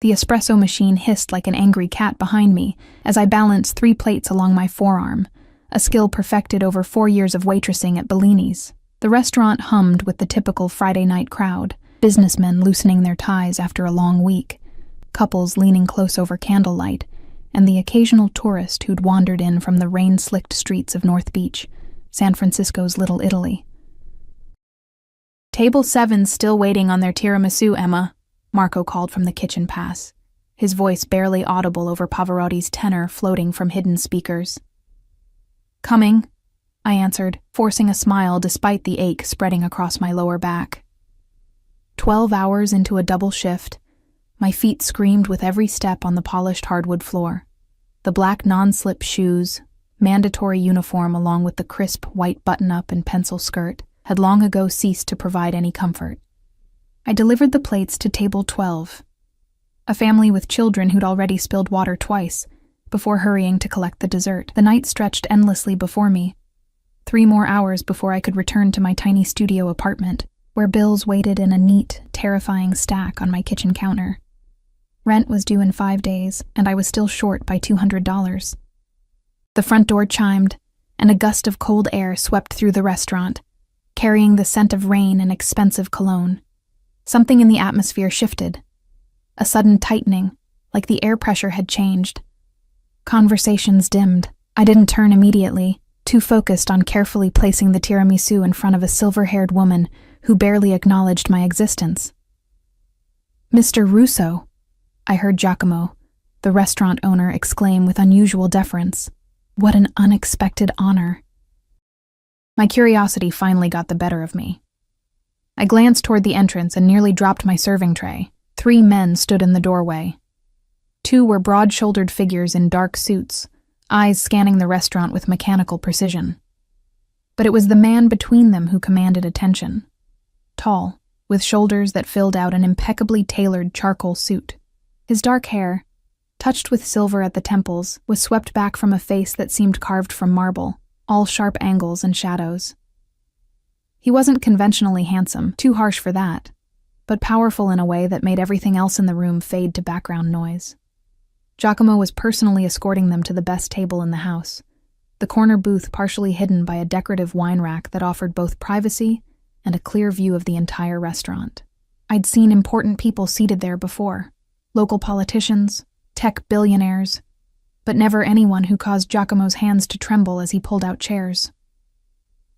The espresso machine hissed like an angry cat behind me as I balanced 3 plates along my forearm, a skill perfected over 4 years of waitressing at Bellini's. The restaurant hummed with the typical Friday night crowd, businessmen loosening their ties after a long week, couples leaning close over candlelight, and the occasional tourist who'd wandered in from the rain-slicked streets of North Beach, San Francisco's Little Italy. "Table 7's still waiting on their tiramisu, Emma," Marco called from the kitchen pass, his voice barely audible over Pavarotti's tenor floating from hidden speakers. "Coming," I answered, forcing a smile despite the ache spreading across my lower back. 12 hours into a double shift, my feet screamed with every step on the polished hardwood floor. The black non-slip shoes, mandatory uniform along with the crisp white button-up and pencil skirt, had long ago ceased to provide any comfort. I delivered the plates to table 12, a family with children who'd already spilled water twice, before hurrying to collect the dessert. The night stretched endlessly before me, 3 more hours before I could return to my tiny studio apartment, where bills waited in a neat, terrifying stack on my kitchen counter. Rent was due in 5 days, and I was still short by $200. The front door chimed, and a gust of cold air swept through the restaurant, carrying the scent of rain and expensive cologne. Something in the atmosphere shifted. A sudden tightening, like the air pressure had changed. Conversations dimmed. I didn't turn immediately, too focused on carefully placing the tiramisu in front of a silver-haired woman who barely acknowledged my existence. "Mr. Russo," I heard Giacomo, the restaurant owner, exclaim with unusual deference. What an unexpected honor. My curiosity finally got the better of me. I glanced toward the entrance and nearly dropped my serving tray. 3 men stood in the doorway. 2 were broad-shouldered figures in dark suits, eyes scanning the restaurant with mechanical precision. But it was the man between them who commanded attention. Tall, with shoulders that filled out an impeccably tailored charcoal suit. His dark hair, touched with silver at the temples, was swept back from a face that seemed carved from marble, all sharp angles and shadows. He wasn't conventionally handsome, too harsh for that, but powerful in a way that made everything else in the room fade to background noise. Giacomo was personally escorting them to the best table in the house, the corner booth partially hidden by a decorative wine rack that offered both privacy and a clear view of the entire restaurant. I'd seen important people seated there before, local politicians, tech billionaires, but never anyone who caused Giacomo's hands to tremble as he pulled out chairs.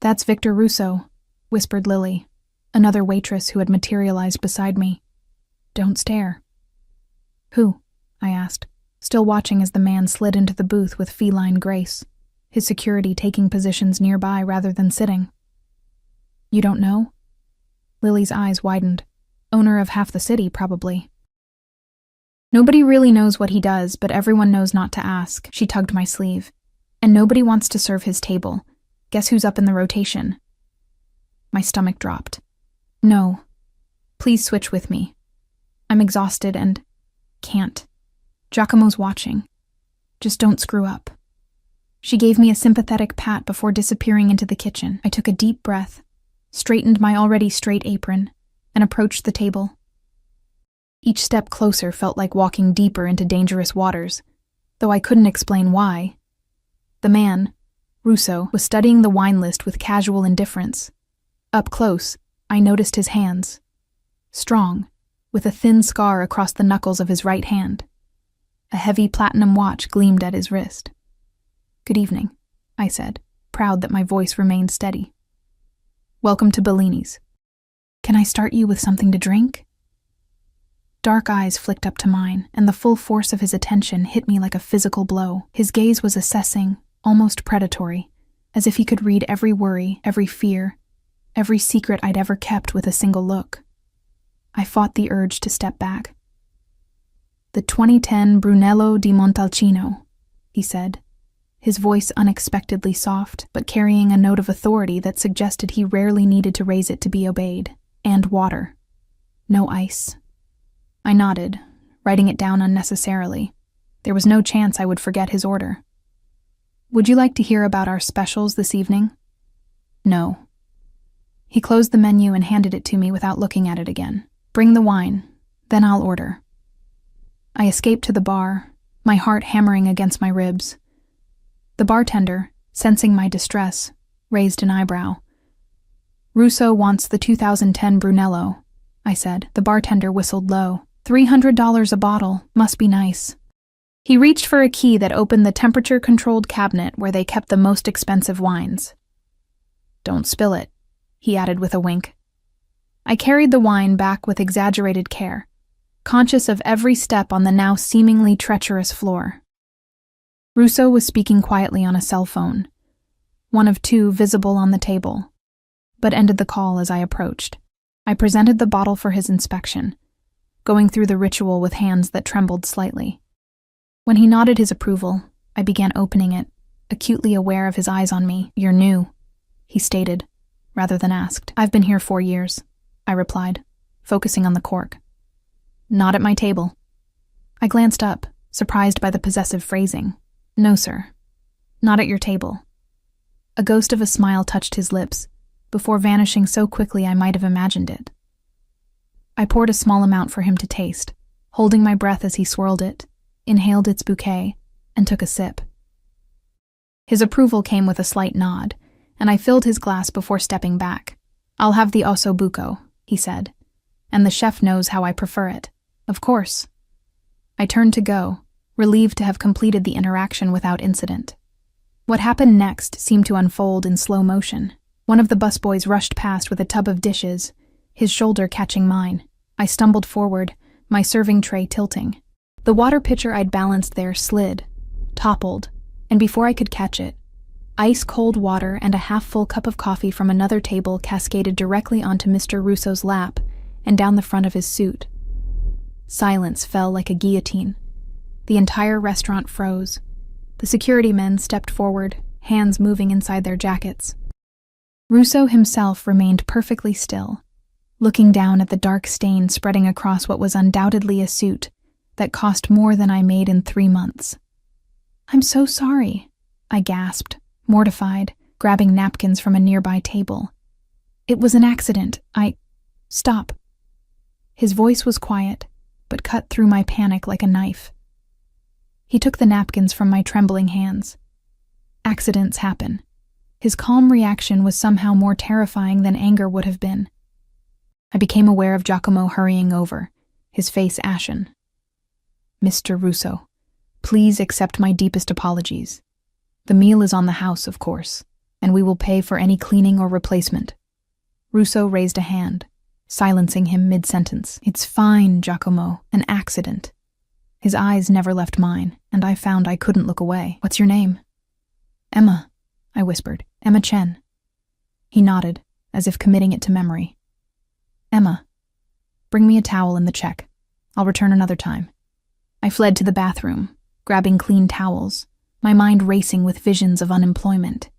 "That's Victor Russo," whispered Lily, another waitress who had materialized beside me. "Don't stare." "Who?" I asked, still watching as the man slid into the booth with feline grace, his security taking positions nearby rather than sitting. "You don't know?" Lily's eyes widened. "Owner of half the city, probably." "Nobody really knows what he does, but everyone knows not to ask," she tugged my sleeve. "And nobody wants to serve his table. Guess who's up in the rotation?" My stomach dropped. "No. Please switch with me. I'm exhausted and can't. Giacomo's watching. Just don't screw up." She gave me a sympathetic pat before disappearing into the kitchen. I took a deep breath, straightened my already straight apron, and approached the table. Each step closer felt like walking deeper into dangerous waters, though I couldn't explain why. The man, Russo, was studying the wine list with casual indifference. Up close, I noticed his hands. Strong, with a thin scar across the knuckles of his right hand. A heavy platinum watch gleamed at his wrist. "Good evening," I said, proud that my voice remained steady. "Welcome to Bellini's. Can I start you with something to drink?" Dark eyes flicked up to mine, and the full force of his attention hit me like a physical blow. His gaze was assessing, almost predatory, as if he could read every worry, every fear, every secret I'd ever kept with a single look. I fought the urge to step back. "The 2010 Brunello di Montalcino," he said, his voice unexpectedly soft, but carrying a note of authority that suggested he rarely needed to raise it to be obeyed. "And water. No ice." I nodded, writing it down unnecessarily. There was no chance I would forget his order. "Would you like to hear about our specials this evening?" "No." He closed the menu and handed it to me without looking at it again. "Bring the wine, then I'll order." I escaped to the bar, my heart hammering against my ribs. The bartender, sensing my distress, raised an eyebrow. "Russo wants the 2010 Brunello," I said. The bartender whistled low. $300 a bottle, must be nice. He reached for a key that opened the temperature-controlled cabinet where they kept the most expensive wines. "Don't spill it," he added with a wink. I carried the wine back with exaggerated care, conscious of every step on the now seemingly treacherous floor. Russo was speaking quietly on a cell phone, one of two visible on the table, but ended the call as I approached. I presented the bottle for his inspection, going through the ritual with hands that trembled slightly. When he nodded his approval, I began opening it, acutely aware of his eyes on me. "You're new," he stated, rather than asked. "I've been here 4 years, I replied, focusing on the cork. "Not at my table." I glanced up, surprised by the possessive phrasing. "No, sir. Not at your table." A ghost of a smile touched his lips, before vanishing so quickly I might have imagined it. I poured a small amount for him to taste, holding my breath as he swirled it, inhaled its bouquet, and took a sip. His approval came with a slight nod, and I filled his glass before stepping back. "I'll have the osso buco," he said, "and the chef knows how I prefer it." "Of course." I turned to go, relieved to have completed the interaction without incident. What happened next seemed to unfold in slow motion. One of the busboys rushed past with a tub of dishes, his shoulder catching mine. I stumbled forward, my serving tray tilting. The water pitcher I'd balanced there slid, toppled, and before I could catch it, ice-cold water and a half-full cup of coffee from another table cascaded directly onto Mr. Russo's lap and down the front of his suit. Silence fell like a guillotine. The entire restaurant froze. The security men stepped forward, hands moving inside their jackets. Russo himself remained perfectly still, looking down at the dark stain spreading across what was undoubtedly a suit that cost more than I made in 3 months. "I'm so sorry," I gasped, mortified, grabbing napkins from a nearby table. "It was an accident. Stop." His voice was quiet, but cut through my panic like a knife. He took the napkins from my trembling hands. Accidents happen. His calm reaction was somehow more terrifying than anger would have been. I became aware of Giacomo hurrying over, his face ashen. "Mr. Russo, please accept my deepest apologies. The meal is on the house, of course, and we will pay for any cleaning or replacement." Russo raised a hand, silencing him mid-sentence. "It's fine, Giacomo, an accident." His eyes never left mine, and I found I couldn't look away. "What's your name?" "Emma," I whispered. "Emma Chen." He nodded, as if committing it to memory. "Emma, bring me a towel and the check. I'll return another time." I fled to the bathroom, grabbing clean towels, my mind racing with visions of unemployment.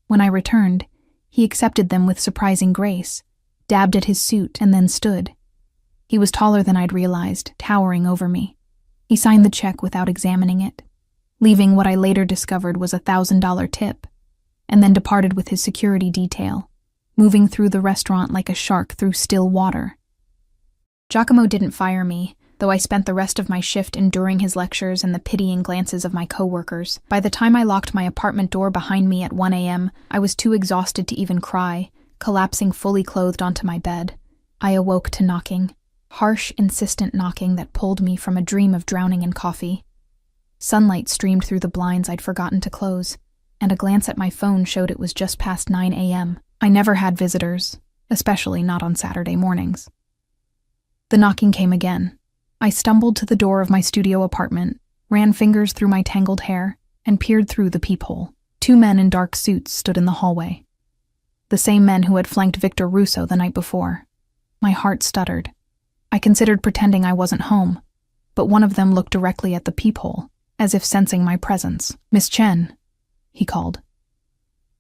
When I returned, he accepted them with surprising grace, dabbed at his suit, and then stood. He was taller than I'd realized, towering over me. He signed the check without examining it, leaving what I later discovered was a $1,000 tip, and then departed with his security detail, moving through the restaurant like a shark through still water. Giacomo didn't fire me, though I spent the rest of my shift enduring his lectures and the pitying glances of my coworkers. By the time I locked my apartment door behind me at 1 a.m., I was too exhausted to even cry, collapsing fully clothed onto my bed. I awoke to knocking. Harsh, insistent knocking that pulled me from a dream of drowning in coffee. Sunlight streamed through the blinds I'd forgotten to close, and a glance at my phone showed it was just past 9 a.m. I never had visitors, especially not on Saturday mornings. The knocking came again. I stumbled to the door of my studio apartment, ran fingers through my tangled hair, and peered through the peephole. 2 men in dark suits stood in the hallway. The same men who had flanked Victor Russo the night before. My heart stuttered. I considered pretending I wasn't home, but one of them looked directly at the peephole, as if sensing my presence. "Miss Chen," he called.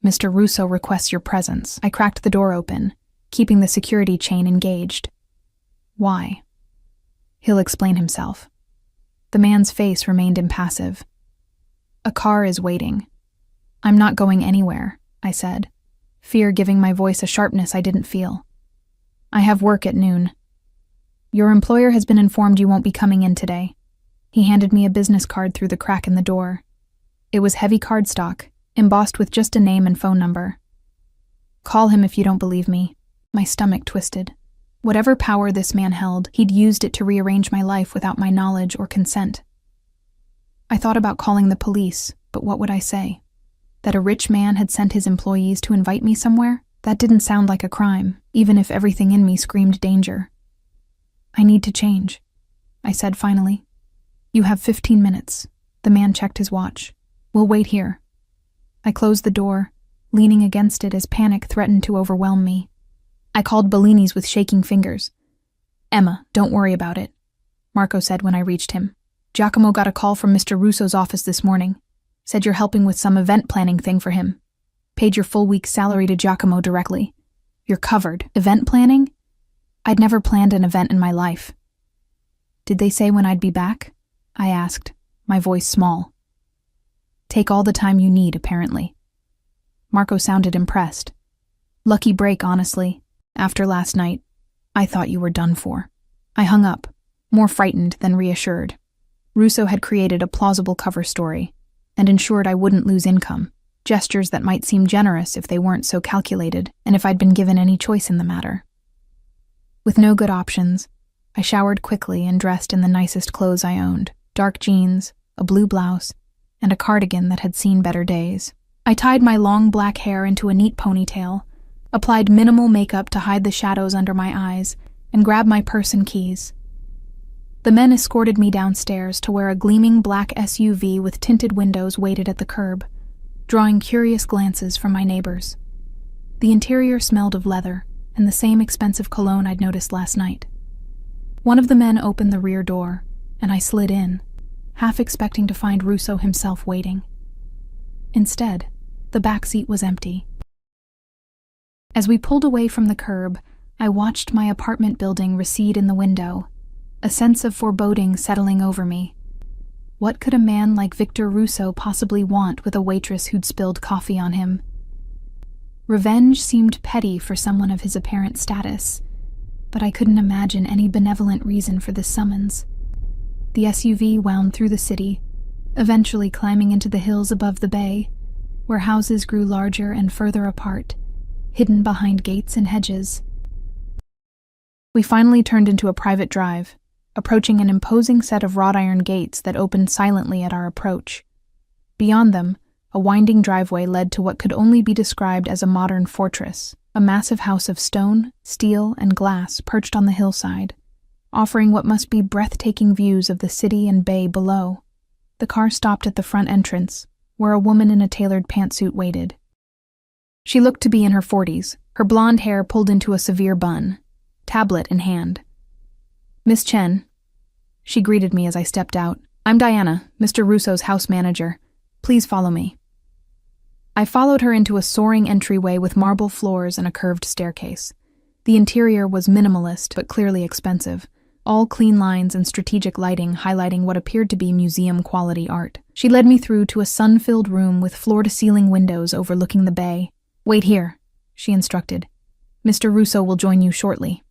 "Mr. Russo requests your presence." I cracked the door open, keeping the security chain engaged. "Why?" "He'll explain himself." The man's face remained impassive. "A car is waiting." "I'm not going anywhere," I said, fear giving my voice a sharpness I didn't feel. "I have work at noon." "Your employer has been informed you won't be coming in today." He handed me a business card through the crack in the door. It was heavy cardstock, embossed with just a name and phone number. Call him if you don't believe me. My stomach twisted. Whatever power this man held, he'd used it to rearrange my life without my knowledge or consent. I thought about calling the police, but what would I say? That a rich man had sent his employees to invite me somewhere? That didn't sound like a crime, even if everything in me screamed danger. I need to change, I said finally. You have 15 minutes. The man checked his watch. We'll wait here. I closed the door, leaning against it as panic threatened to overwhelm me. I called Bellini's with shaking fingers. Emma, don't worry about it, Marco said when I reached him. Giacomo got a call from Mr. Russo's office this morning. Said you're helping with some event planning thing for him. Paid your full week's salary to Giacomo directly. You're covered. Event planning? I'd never planned an event in my life. Did they say when I'd be back? I asked, my voice small. Take all the time you need, apparently. Marco sounded impressed. Lucky break, honestly. After last night, I thought you were done for. I hung up, more frightened than reassured. Russo had created a plausible cover story and ensured I wouldn't lose income, gestures that might seem generous if they weren't so calculated and if I'd been given any choice in the matter. With no good options, I showered quickly and dressed in the nicest clothes I owned, dark jeans, a blue blouse, and a cardigan that had seen better days. I tied my long black hair into a neat ponytail, applied minimal makeup to hide the shadows under my eyes, and grabbed my purse and keys. The men escorted me downstairs to where a gleaming black SUV with tinted windows waited at the curb, drawing curious glances from my neighbors. The interior smelled of leather and the same expensive cologne I'd noticed last night. One of the men opened the rear door, and I slid in, half expecting to find Russo himself waiting. Instead, the back seat was empty. As we pulled away from the curb, I watched my apartment building recede in the window, a sense of foreboding settling over me. What could a man like Victor Russo possibly want with a waitress who'd spilled coffee on him? Revenge seemed petty for someone of his apparent status, but I couldn't imagine any benevolent reason for this summons. The SUV wound through the city, eventually climbing into the hills above the bay, where houses grew larger and further apart, hidden behind gates and hedges. We finally turned into a private drive, approaching an imposing set of wrought iron gates that opened silently at our approach. Beyond them, a winding driveway led to what could only be described as a modern fortress, a massive house of stone, steel, and glass perched on the hillside, offering what must be breathtaking views of the city and bay below. The car stopped at the front entrance, where a woman in a tailored pantsuit waited. She looked to be in her 40s, her blonde hair pulled into a severe bun, tablet in hand. Miss Chen, she greeted me as I stepped out. I'm Diana, Mr. Russo's house manager. Please follow me. I followed her into a soaring entryway with marble floors and a curved staircase. The interior was minimalist but clearly expensive, all clean lines and strategic lighting highlighting what appeared to be museum-quality art. She led me through to a sun-filled room with floor-to-ceiling windows overlooking the bay. Wait here, she instructed. Mr. Russo will join you shortly.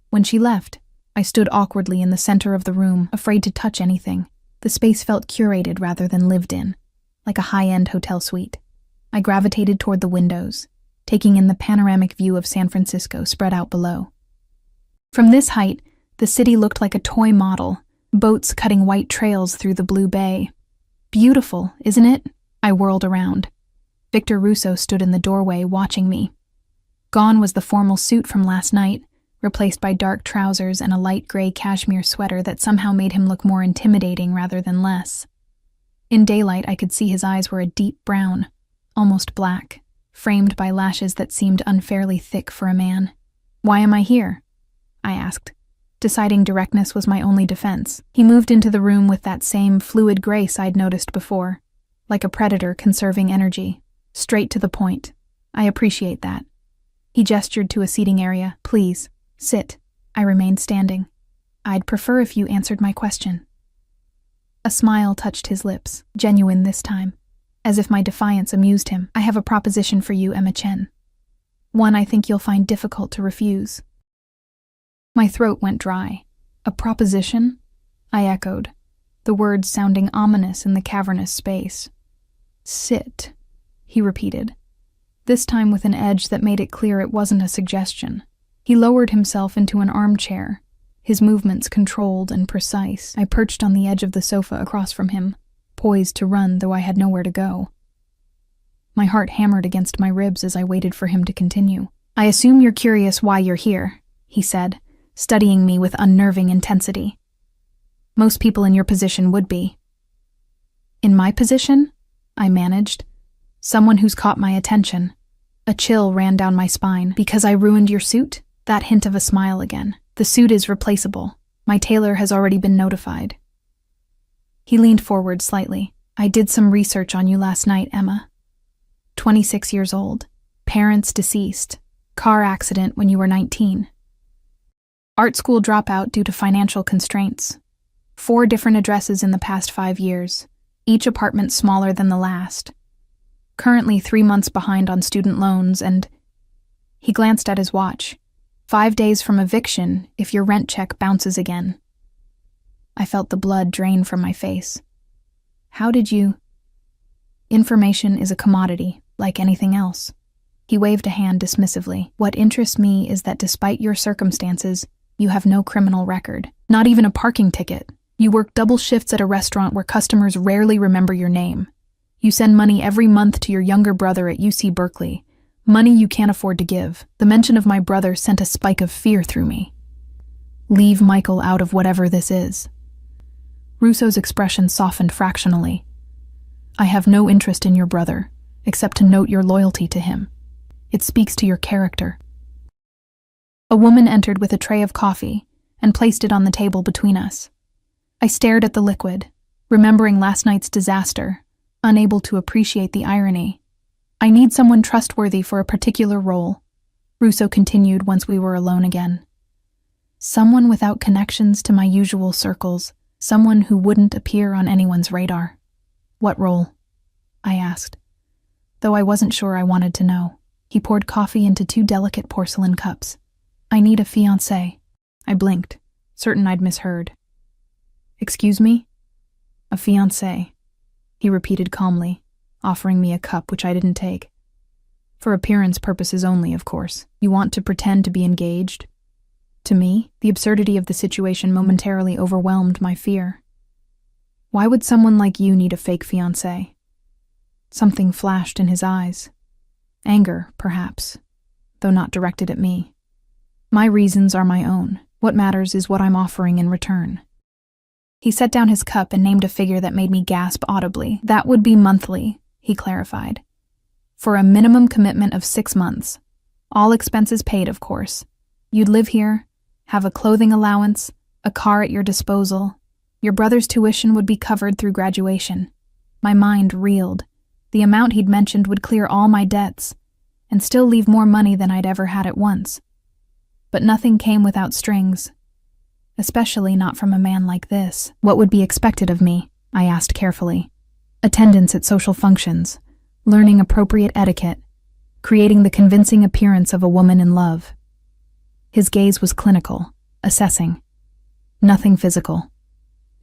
When she left, I stood awkwardly in the center of the room, afraid to touch anything. The space felt curated rather than lived in, like a high-end hotel suite. I gravitated toward the windows, taking in the panoramic view of San Francisco spread out below. From this height, the city looked like a toy model, boats cutting white trails through the blue bay. Beautiful, isn't it? I whirled around. Victor Russo stood in the doorway watching me. Gone was the formal suit from last night, replaced by dark trousers and a light gray cashmere sweater that somehow made him look more intimidating rather than less. In daylight, I could see his eyes were a deep brown, almost black, framed by lashes that seemed unfairly thick for a man. Why am I here? I asked, deciding directness was my only defense. He moved into the room with that same fluid grace I'd noticed before, like a predator conserving energy. Straight to the point. I appreciate that. He gestured to a seating area. Please, sit. I remained standing. I'd prefer if you answered my question. A smile touched his lips, genuine this time, as if my defiance amused him. I have a proposition for you, Emma Chen. One I think you'll find difficult to refuse. My throat went dry. A proposition? I echoed. the words sounding ominous in the cavernous space. "Sit," he repeated, this time with an edge that made it clear it wasn't a suggestion. He lowered himself into an armchair, his movements controlled and precise. I perched on the edge of the sofa across from him, poised to run though I had nowhere to go. My heart hammered against my ribs as I waited for him to continue. "I assume you're curious why you're here," he said, studying me with unnerving intensity. "Most people in your position would be." "In my position?" I managed. "Someone who's caught my attention." A chill ran down my spine. "Because I ruined your suit?" That hint of a smile again. "The suit is replaceable. My tailor has already been notified." He leaned forward slightly. "I did some research on you last night, Emma. 26 years old. Parents deceased. Car accident when you were 19. Art school dropout due to financial constraints. 4 different addresses in the past 5 years, each apartment smaller than the last. Currently 3 months behind on student loans and..." He glanced at his watch. 5 days from eviction if your rent check bounces again." I felt the blood drain from my face. "How did you..." "Information is a commodity, like anything else." He waved a hand dismissively. "What interests me is that despite your circumstances, you have no criminal record. Not even a parking ticket. You work double shifts at a restaurant where customers rarely remember your name. You send money every month to your younger brother at UC Berkeley. Money you can't afford to give. The mention of my brother sent a spike of fear through me. Leave Michael out of whatever this is." Russo's expression softened fractionally. "I have no interest in your brother, except to note your loyalty to him. It speaks to your character." A woman entered with a tray of coffee and placed it on the table between us. I stared at the liquid, remembering last night's disaster, unable to appreciate the irony. "I need someone trustworthy for a particular role," Russo continued once we were alone again. "Someone without connections to my usual circles, someone who wouldn't appear on anyone's radar." "What role?" I asked, though I wasn't sure I wanted to know. He poured coffee into 2 delicate porcelain cups. "I need a fiancé." I blinked, certain I'd misheard. "Excuse me?" "A fiancé," he repeated calmly, offering me a cup which I didn't take. "For appearance purposes only, of course. You want to pretend to be engaged?" To me, the absurdity of the situation momentarily overwhelmed my fear. "Why would someone like you need a fake fiancé?" Something flashed in his eyes. Anger, perhaps, though not directed at me. "My reasons are my own. What matters is what I'm offering in return." He set down his cup and named a figure that made me gasp audibly. "That would be monthly," he clarified. "For a minimum commitment of 6 months. All expenses paid, of course. You'd live here, have a clothing allowance, a car at your disposal. Your brother's tuition would be covered through graduation." My mind reeled. The amount he'd mentioned would clear all my debts, and still leave more money than I'd ever had at once. But nothing came without strings. Especially not from a man like this. "What would be expected of me?" I asked carefully. "Attendance at social functions, learning appropriate etiquette, creating the convincing appearance of a woman in love." His gaze was clinical, assessing. "Nothing physical.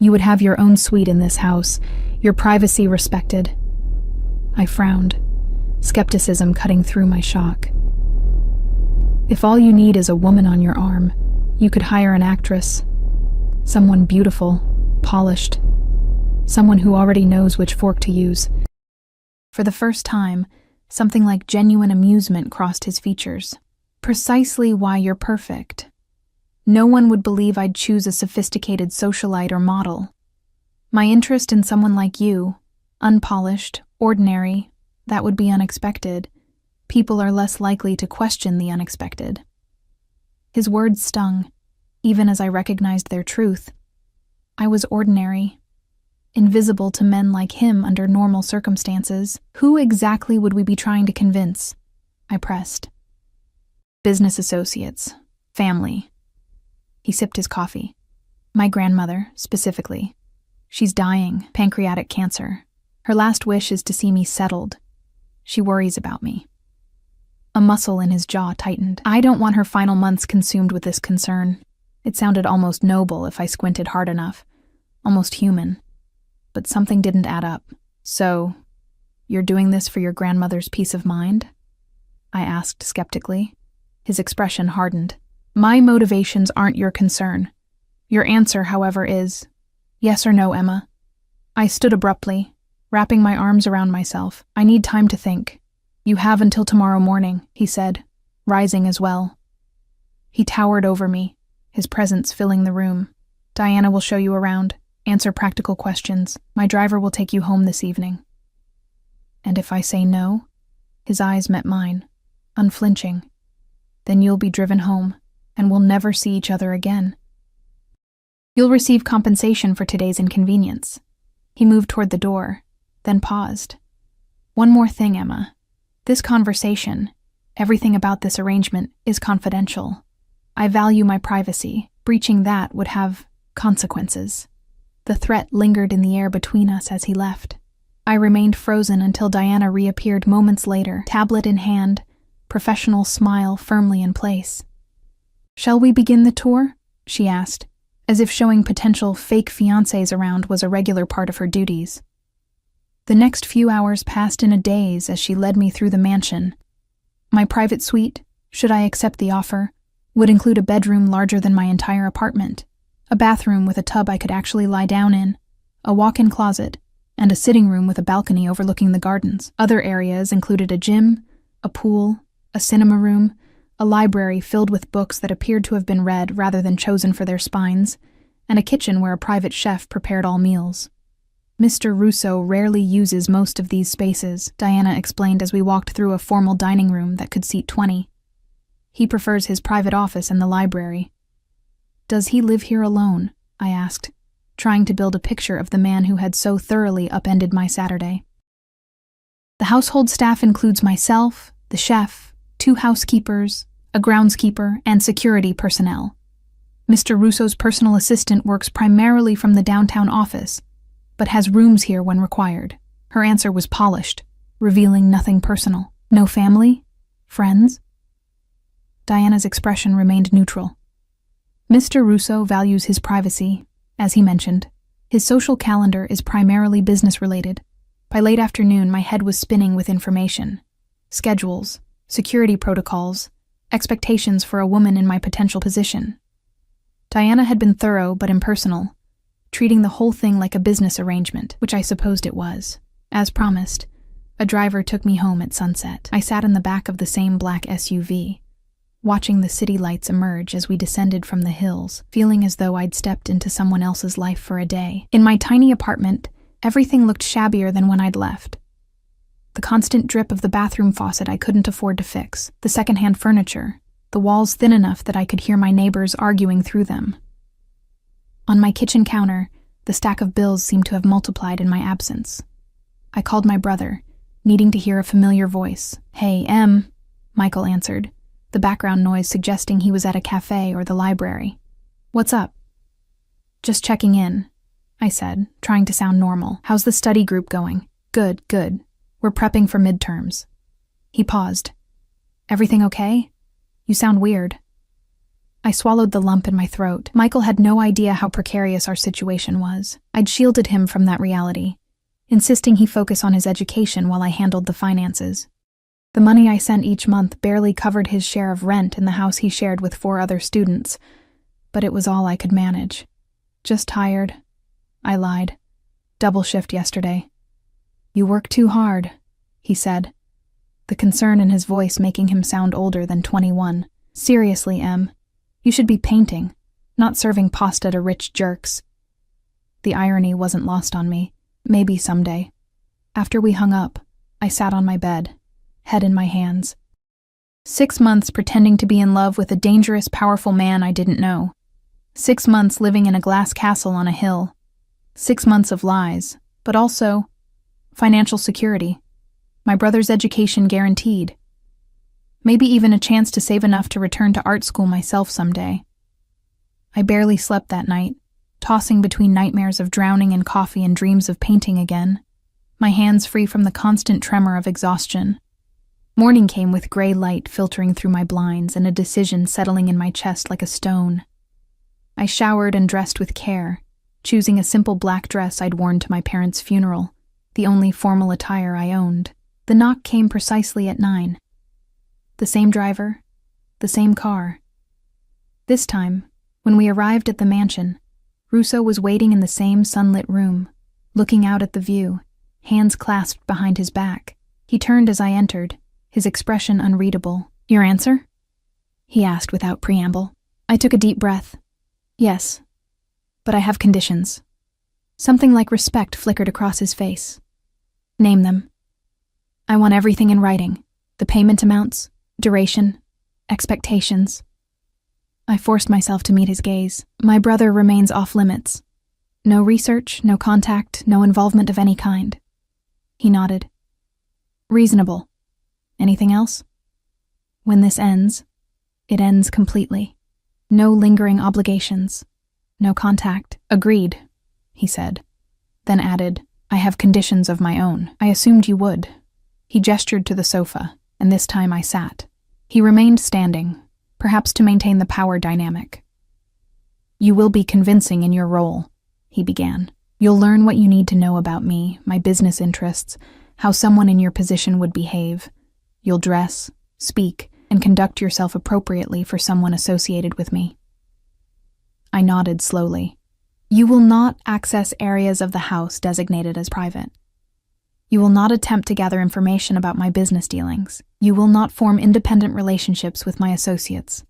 You would have your own suite in this house, your privacy respected." I frowned, skepticism cutting through my shock. "If all you need is a woman on your arm, you could hire an actress. Someone beautiful, polished. Someone who already knows which fork to use." For the first time, something like genuine amusement crossed his features. "Precisely why you're perfect. No one would believe I'd choose a sophisticated socialite or model. My interest in someone like you, unpolished, ordinary, that would be unexpected. People are less likely to question the unexpected." His words stung, even as I recognized their truth. I was ordinary, invisible to men like him under normal circumstances. "Who exactly would we be trying to convince?" I pressed. "Business associates, family." He sipped his coffee. "My grandmother, specifically. She's dying, pancreatic cancer. Her last wish is to see me settled. She worries about me." A muscle in his jaw tightened. "I don't want her final months consumed with this concern." It sounded almost noble if I squinted hard enough, almost human. but something didn't add up. So, you're doing this for your grandmother's peace of mind? I asked skeptically. His expression hardened. My motivations aren't your concern. Your answer, however, is yes or no, Emma. I stood abruptly, wrapping my arms around myself. I need time to think. You have until tomorrow morning, he said, rising as well. He towered over me, his presence filling the room. Diana will show you around, answer practical questions. My driver will take you home this evening. And if I say no? His eyes met mine, unflinching. Then you'll be driven home, and we'll never see each other again. You'll receive compensation for today's inconvenience. He moved toward the door, then paused. One more thing, Emma. This conversation, everything about this arrangement, is confidential. I value my privacy. Breaching that would have consequences. The threat lingered in the air between us as he left. I remained frozen until Diana reappeared moments later, tablet in hand, professional smile firmly in place. Shall we begin the tour? She asked, as if showing potential fake fiancés around was a regular part of her duties. The next few hours passed in a daze as she led me through the mansion. My private suite, should I accept the offer, would include a bedroom larger than my entire apartment, a bathroom with a tub I could actually lie down in, a walk-in closet, and a sitting room with a balcony overlooking the gardens. Other areas included a gym, a pool, a cinema room, a library filled with books that appeared to have been read rather than chosen for their spines, and a kitchen where a private chef prepared all meals. Mr. Russo rarely uses most of these spaces, Diana explained as we walked through a formal dining room that could seat 20. He prefers his private office and the library. Does he live here alone? I asked, trying to build a picture of the man who had so thoroughly upended my Saturday. The household staff includes myself, the chef, 2 housekeepers, a groundskeeper, and security personnel. Mr. Russo's personal assistant works primarily from the downtown office, but has rooms here when required. Her answer was polished, revealing nothing personal. No family? Friends? Diana's expression remained neutral. Mr. Russo values his privacy, as he mentioned. His social calendar is primarily business-related. By late afternoon, my head was spinning with information. Schedules, security protocols, expectations for a woman in my potential position. Diana had been thorough but impersonal, treating the whole thing like a business arrangement, which I supposed it was. As promised, a driver took me home at sunset. I sat in the back of the same black SUV, watching the city lights emerge as we descended from the hills, feeling as though I'd stepped into someone else's life for a day. In my tiny apartment, everything looked shabbier than when I'd left. The constant drip of the bathroom faucet I couldn't afford to fix, the secondhand furniture, the walls thin enough that I could hear my neighbors arguing through them. On my kitchen counter, the stack of bills seemed to have multiplied in my absence. I called my brother, needing to hear a familiar voice. "Hey, Em," Michael answered, the background noise suggesting he was at a cafe or the library. "What's up?" "Just checking in," I said, trying to sound normal. "How's the study group going?" Good. We're prepping for midterms." He paused. "Everything okay? You sound weird." I swallowed the lump in my throat. Michael had no idea how precarious our situation was. I'd shielded him from that reality, insisting he focus on his education while I handled the finances. The money I sent each month barely covered his share of rent in the house he shared with 4 other students, but it was all I could manage. "Just tired," I lied. "Double shift yesterday." "You work too hard," he said, the concern in his voice making him sound older than 21. "Seriously, Em, you should be painting, not serving pasta to rich jerks." The irony wasn't lost on me. Maybe someday. After we hung up, I sat on my bed, head in my hands. 6 months pretending to be in love with a dangerous, powerful man I didn't know. 6 months living in a glass castle on a hill. 6 months of lies, but also financial security. My brother's education guaranteed. Maybe even a chance to save enough to return to art school myself someday. I barely slept that night, tossing between nightmares of drowning in coffee and dreams of painting again, my hands free from the constant tremor of exhaustion. Morning came with gray light filtering through my blinds and a decision settling in my chest like a stone. I showered and dressed with care, choosing a simple black dress I'd worn to my parents' funeral, the only formal attire I owned. The knock came precisely at 9. The same driver, the same car. This time, when we arrived at the mansion, Russo was waiting in the same sunlit room, looking out at the view, hands clasped behind his back. He turned as I entered, his expression unreadable. "Your answer?" he asked without preamble. I took a deep breath. "Yes, but I have conditions." Something like respect flickered across his face. "Name them." "I want everything in writing. The payment amounts, duration, expectations." I forced myself to meet his gaze. "My brother remains off limits. No research, no contact, no involvement of any kind." He nodded. "Reasonable. Anything else?" "When this ends, it ends completely. No lingering obligations. No contact." "Agreed," he said, then added, "I have conditions of my own. I assumed you would." He gestured to the sofa, and this time I sat. He remained standing, perhaps to maintain the power dynamic. "You will be convincing in your role," he began. "You'll learn what you need to know about me, my business interests, how someone in your position would behave. You'll dress, speak, and conduct yourself appropriately for someone associated with me." I nodded slowly. "You will not access areas of the house designated as private. You will not attempt to gather information about my business dealings. You will not form independent relationships with my associates."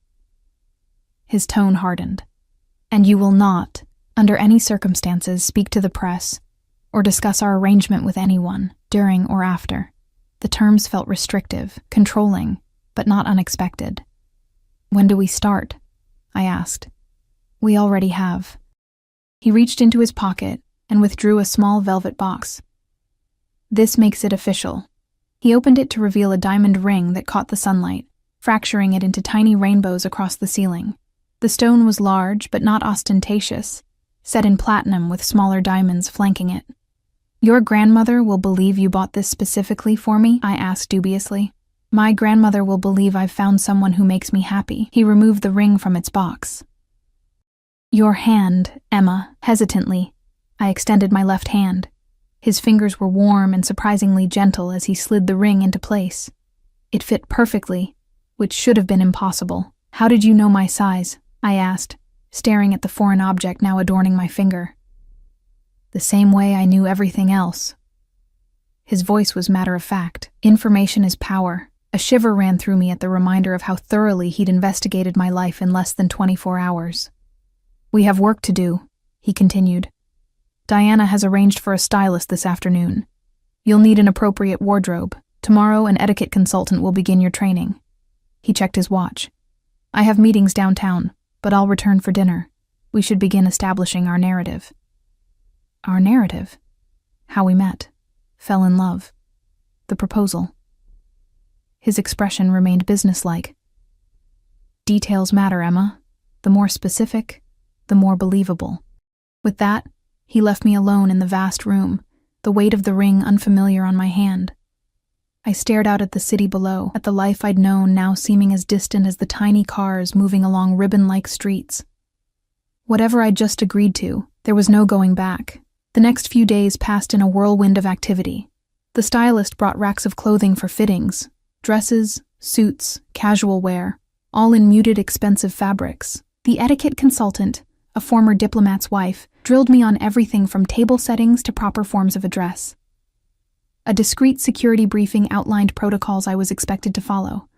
His tone hardened. "And you will not, under any circumstances, speak to the press or discuss our arrangement with anyone, during or after." The terms felt restrictive, controlling, but not unexpected. "When do we start?" I asked. "We already have." He reached into his pocket and withdrew a small velvet box. "This makes it official." He opened it to reveal a diamond ring that caught the sunlight, fracturing it into tiny rainbows across the ceiling. The stone was large but not ostentatious, set in platinum with smaller diamonds flanking it. "Your grandmother will believe you bought this specifically for me?" I asked dubiously. "My grandmother will believe I've found someone who makes me happy." He removed the ring from its box. "Your hand, Emma." Hesitantly, I extended my left hand. His fingers were warm and surprisingly gentle as he slid the ring into place. It fit perfectly, which should have been impossible. "How did you know my size?" I asked, staring at the foreign object now adorning my finger. "The same way I knew everything else." His voice was matter-of-fact. "Information is power." A shiver ran through me at the reminder of how thoroughly he'd investigated my life in less than 24 hours. "We have work to do," he continued. "Diana has arranged for a stylist this afternoon. You'll need an appropriate wardrobe. Tomorrow an etiquette consultant will begin your training." He checked his watch. "I have meetings downtown, but I'll return for dinner. We should begin establishing our narrative." Our narrative? How we met, fell in love, the proposal. His expression remained businesslike. "Details matter, Emma. The more specific, the more believable." With that, he left me alone in the vast room, the weight of the ring unfamiliar on my hand. I stared out at the city below, at the life I'd known now seeming as distant as the tiny cars moving along ribbon-like streets. Whatever I'd just agreed to, there was no going back. The next few days passed in a whirlwind of activity. The stylist brought racks of clothing for fittings, dresses, suits, casual wear, all in muted, expensive fabrics. The etiquette consultant, a former diplomat's wife, drilled me on everything from table settings to proper forms of address. A discreet security briefing outlined protocols I was expected to follow.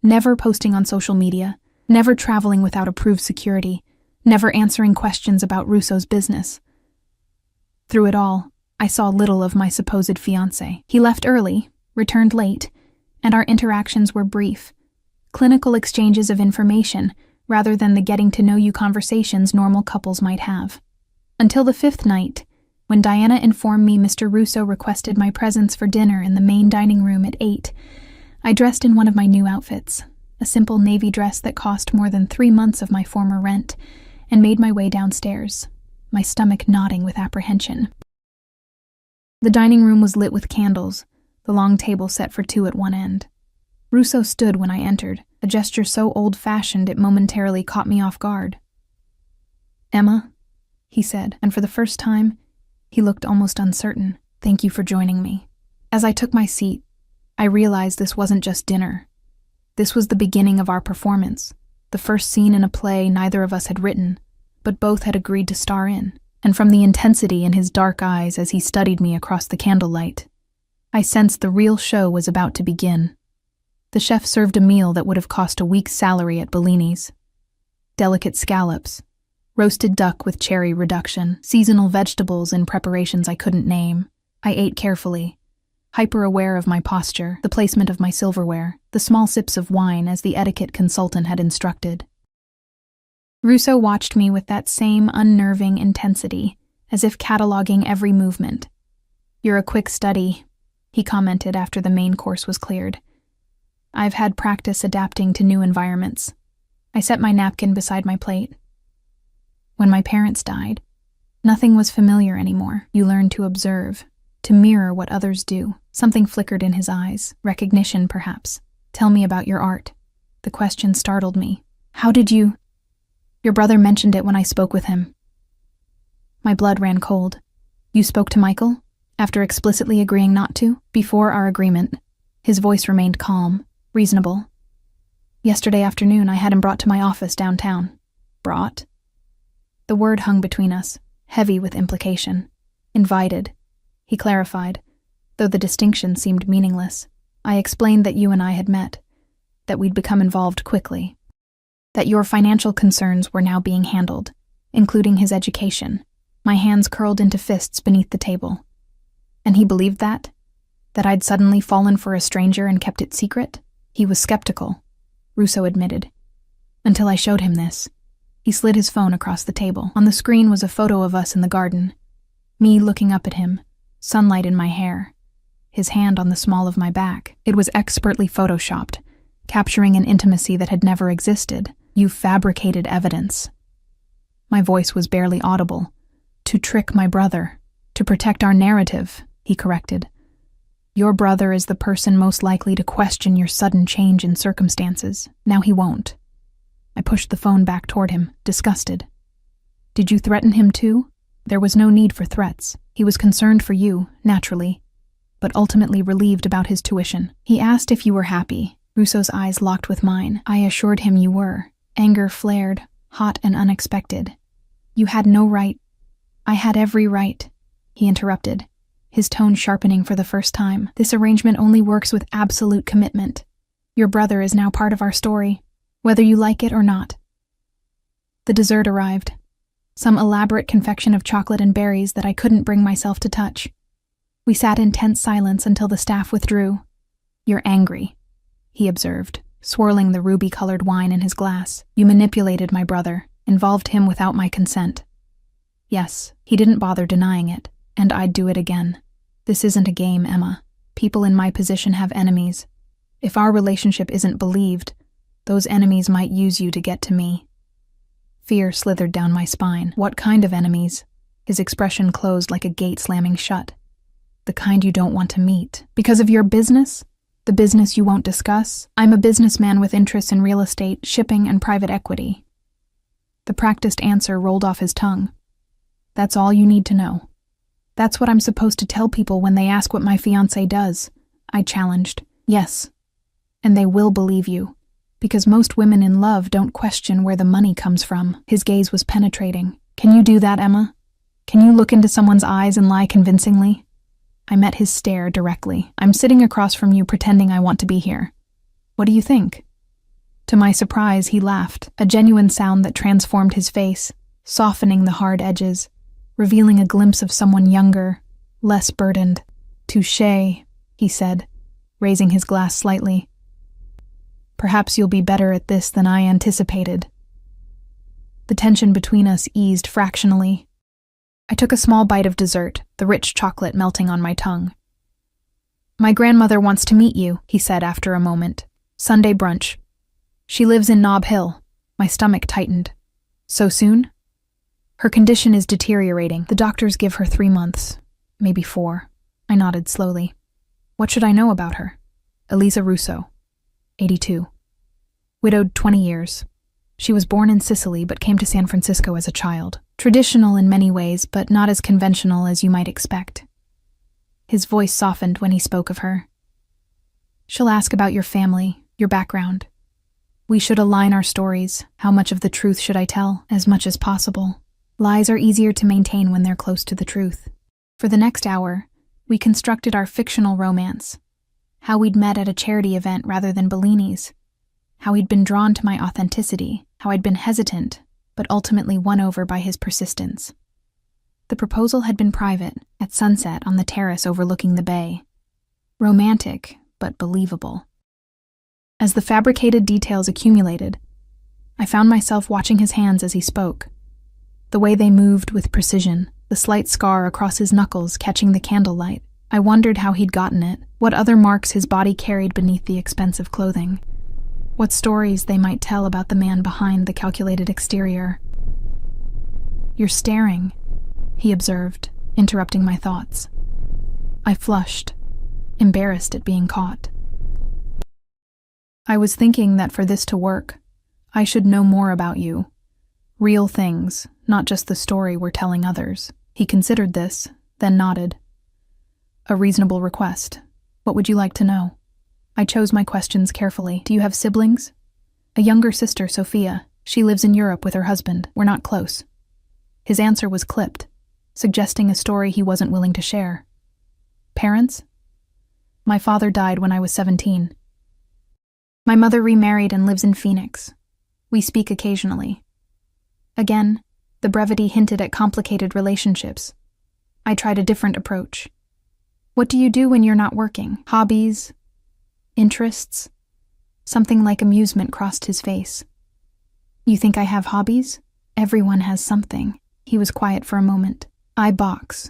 Never posting on social media, never traveling without approved security, never answering questions about Russo's business. Through it all, I saw little of my supposed fiancé. He left early, returned late, and our interactions were brief, clinical exchanges of information rather than the getting-to-know-you conversations normal couples might have. Until the 5th night, when Diana informed me Mr. Russo requested my presence for dinner in the main dining room at 8, I dressed in one of my new outfits, a simple navy dress that cost more than 3 months of my former rent, and made my way downstairs, my stomach knotting with apprehension. The dining room was lit with candles, the long table set for 2 at one end. Russo stood when I entered, a gesture so old-fashioned it momentarily caught me off guard. "Emma," he said, and for the first time, he looked almost uncertain. Thank you for joining me. As I took my seat, I realized this wasn't just dinner. This was the beginning of our performance, the first scene in a play neither of us had written, but both had agreed to star in. And from the intensity in his dark eyes as he studied me across the candlelight, I sensed the real show was about to begin. The chef served a meal that would have cost a week's salary at Bellini's. Delicate scallops, roasted duck with cherry reduction, seasonal vegetables in preparations I couldn't name. I ate carefully, hyper-aware of my posture, the placement of my silverware, the small sips of wine as the etiquette consultant had instructed. Russo watched me with that same unnerving intensity, as if cataloging every movement. You're a quick study, he commented after the main course was cleared. I've had practice adapting to new environments. I set my napkin beside my plate. When my parents died, nothing was familiar anymore. You learn to observe, to mirror what others do. Something flickered in his eyes, recognition perhaps. Tell me about your art. The question startled me. How did you... Your brother mentioned it when I spoke with him. My blood ran cold. You spoke to Michael? After explicitly agreeing not to? Before our agreement, his voice remained calm, reasonable. Yesterday afternoon, I had him brought to my office downtown. Brought? The word hung between us, heavy with implication. Invited, he clarified, though the distinction seemed meaningless. I explained that you and I had met, that we'd become involved quickly, that your financial concerns were now being handled, including his education. My hands curled into fists beneath the table. And he believed that? That I'd suddenly fallen for a stranger and kept it secret? He was skeptical, Russo admitted. Until I showed him this. He slid his phone across the table. On the screen was a photo of us in the garden. Me looking up at him, sunlight in my hair, his hand on the small of my back. It was expertly photoshopped, capturing an intimacy that had never existed. You fabricated evidence. My voice was barely audible. To trick my brother. To protect our narrative, he corrected. Your brother is the person most likely to question your sudden change in circumstances. Now he won't. I pushed the phone back toward him, disgusted. Did you threaten him too? There was no need for threats. He was concerned for you, naturally, but ultimately relieved about his tuition. He asked if you were happy. Russo's eyes locked with mine. I assured him you were. Anger flared, hot and unexpected. You had no right. I had every right, he interrupted, his tone sharpening for the first time. This arrangement only works with absolute commitment. Your brother is now part of our story, whether you like it or not. The dessert arrived, some elaborate confection of chocolate and berries that I couldn't bring myself to touch. We sat in tense silence until the staff withdrew. You're angry, he observed, swirling the ruby-colored wine in his glass. You manipulated my brother, involved him without my consent. Yes, he didn't bother denying it, and I'd do it again. This isn't a game, Emma. People in my position have enemies. If our relationship isn't believed, those enemies might use you to get to me. Fear slithered down my spine. What kind of enemies? His expression closed like a gate slamming shut. The kind you don't want to meet. Because of your business? The business you won't discuss? I'm a businessman with interests in real estate, shipping, and private equity. The practiced answer rolled off his tongue. That's all you need to know. That's what I'm supposed to tell people when they ask what my fiancé does, I challenged. Yes. And they will believe you. Because most women in love don't question where the money comes from. His gaze was penetrating. Can you do that, Emma? Can you look into someone's eyes and lie convincingly? I met his stare directly. I'm sitting across from you pretending I want to be here. What do you think? To my surprise, he laughed, a genuine sound that transformed his face, softening the hard edges, revealing a glimpse of someone younger, less burdened. Touché, he said, raising his glass slightly. Perhaps you'll be better at this than I anticipated. The tension between us eased fractionally. I took a small bite of dessert, the rich chocolate melting on my tongue. My grandmother wants to meet you, he said after a moment. Sunday brunch. She lives in Nob Hill. My stomach tightened. So soon? Her condition is deteriorating. The doctors give her 3 months, maybe 4. I nodded slowly. What should I know about her? Elisa Russo, 82. Widowed 20 years. She was born in Sicily but came to San Francisco as a child. Traditional in many ways, but not as conventional as you might expect. His voice softened when he spoke of her. She'll ask about your family, your background. We should align our stories. How much of the truth should I tell? As much as possible. Lies are easier to maintain when they're close to the truth. For the next hour, we constructed our fictional romance. How we'd met at a charity event rather than Bellini's. How he'd been drawn to my authenticity. How I'd been hesitant, but ultimately won over by his persistence. The proposal had been private, at sunset on the terrace overlooking the bay. Romantic, but believable. As the fabricated details accumulated, I found myself watching his hands as he spoke. The way they moved with precision, the slight scar across his knuckles catching the candlelight. I wondered how he'd gotten it, what other marks his body carried beneath the expensive clothing. What stories they might tell about the man behind the calculated exterior. "You're staring," he observed, interrupting my thoughts. I flushed, embarrassed at being caught. "I was thinking that for this to work, I should know more about you. Real things, not just the story we're telling others." He considered this, then nodded. "A reasonable request. What would you like to know?" I chose my questions carefully. "Do you have siblings?" "A younger sister, Sophia. She lives in Europe with her husband. We're not close." His answer was clipped, suggesting a story he wasn't willing to share. "Parents?" "My father died when I was 17. My mother remarried and lives in Phoenix. We speak occasionally." Again, the brevity hinted at complicated relationships. I tried a different approach. "What do you do when you're not working? Hobbies? Interests?" Something like amusement crossed his face. "You think I have hobbies? Everyone has something." He was quiet for a moment. "I box.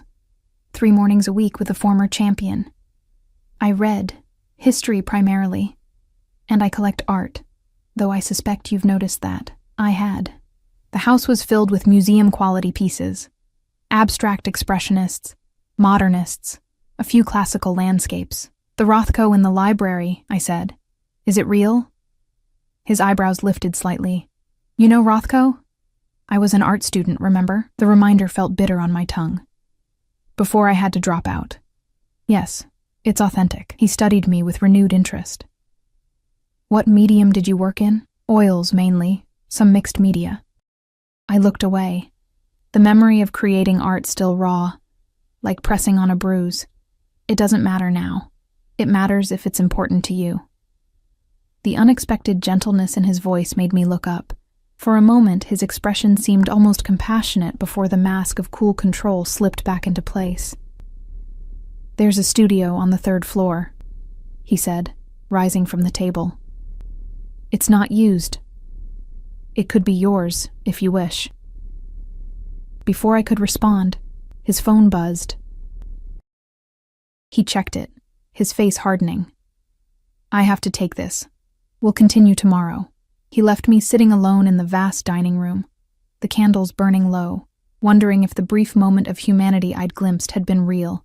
3 mornings a week with a former champion. I read, history primarily. And I collect art, though I suspect you've noticed that. I had." The house was filled with museum-quality pieces. Abstract expressionists, modernists, a few classical landscapes. "The Rothko in the library," I said. "Is it real?" His eyebrows lifted slightly. "You know Rothko?" I was an art student, remember? The reminder felt bitter on my tongue. Before I had to drop out. "Yes, it's authentic." He studied me with renewed interest. "What medium did you work in?" "Oils, mainly. Some mixed media." I looked away. The memory of creating art still raw, like pressing on a bruise. "It doesn't matter now. It matters if it's important to you." The unexpected gentleness in his voice made me look up. For a moment, his expression seemed almost compassionate before the mask of cool control slipped back into place. "There's a studio on the 3rd floor," he said, rising from the table. "It's not used. It could be yours, if you wish." Before I could respond, his phone buzzed. He checked it, his face hardening. "I have to take this. We'll continue tomorrow." He left me sitting alone in the vast dining room, the candles burning low, wondering if the brief moment of humanity I'd glimpsed had been real,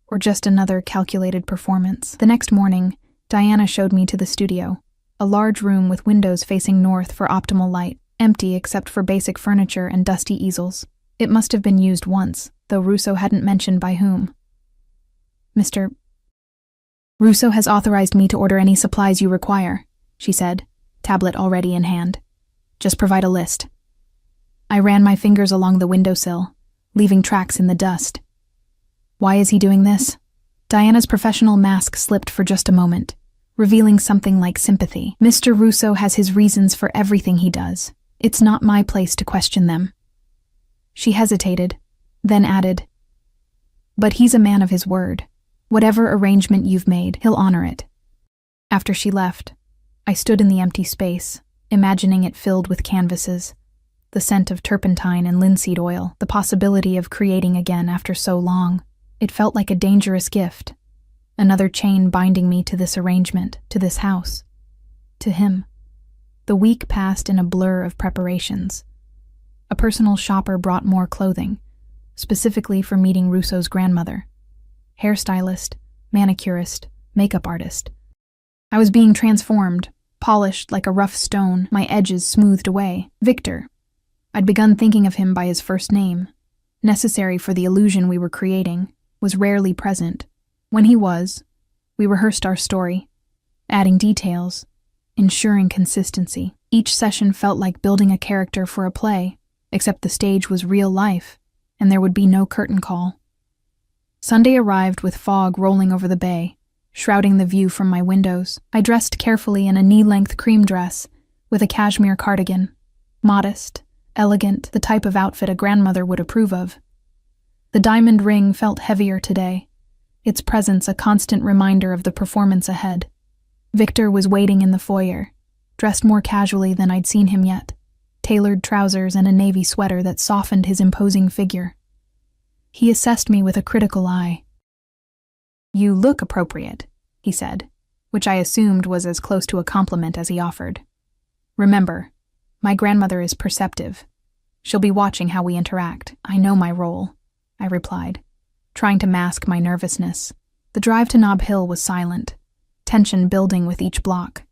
or just another calculated performance. The next morning, Diana showed me to the studio, a large room with windows facing north for optimal light, empty except for basic furniture and dusty easels. It must have been used once, though Russo hadn't mentioned by whom. "Mr. Russo has authorized me to order any supplies you require," she said, tablet already in hand. "Just provide a list." I ran my fingers along the windowsill, leaving tracks in the dust. "Why is he doing this?" Diana's professional mask slipped for just a moment, revealing something like sympathy. "Mr. Russo has his reasons for everything he does. It's not my place to question them." She hesitated, then added, "But he's a man of his word. Whatever arrangement you've made, he'll honor it." After she left, I stood in the empty space, imagining it filled with canvases, the scent of turpentine and linseed oil, the possibility of creating again after so long. It felt like a dangerous gift, another chain binding me to this arrangement, to this house, to him. The week passed in a blur of preparations. A personal shopper brought more clothing, specifically for meeting Russo's grandmother. Hairstylist, manicurist, makeup artist. I was being transformed, polished like a rough stone, my edges smoothed away. Victor, I'd begun thinking of him by his first name, necessary for the illusion we were creating, was rarely present. When he was, we rehearsed our story, adding details, ensuring consistency. Each session felt like building a character for a play, except the stage was real life, and there would be no curtain call. Sunday arrived with fog rolling over the bay, shrouding the view from my windows. I dressed carefully in a knee-length cream dress with a cashmere cardigan. Modest, elegant, the type of outfit a grandmother would approve of. The diamond ring felt heavier today, its presence a constant reminder of the performance ahead. Victor was waiting in the foyer, dressed more casually than I'd seen him yet, tailored trousers and a navy sweater that softened his imposing figure. He assessed me with a critical eye. "You look appropriate," he said, which I assumed was as close to a compliment as he offered. "Remember, my grandmother is perceptive. She'll be watching how we interact." "I know my role," I replied, trying to mask my nervousness. The drive to Nob Hill was silent, tension building with each block.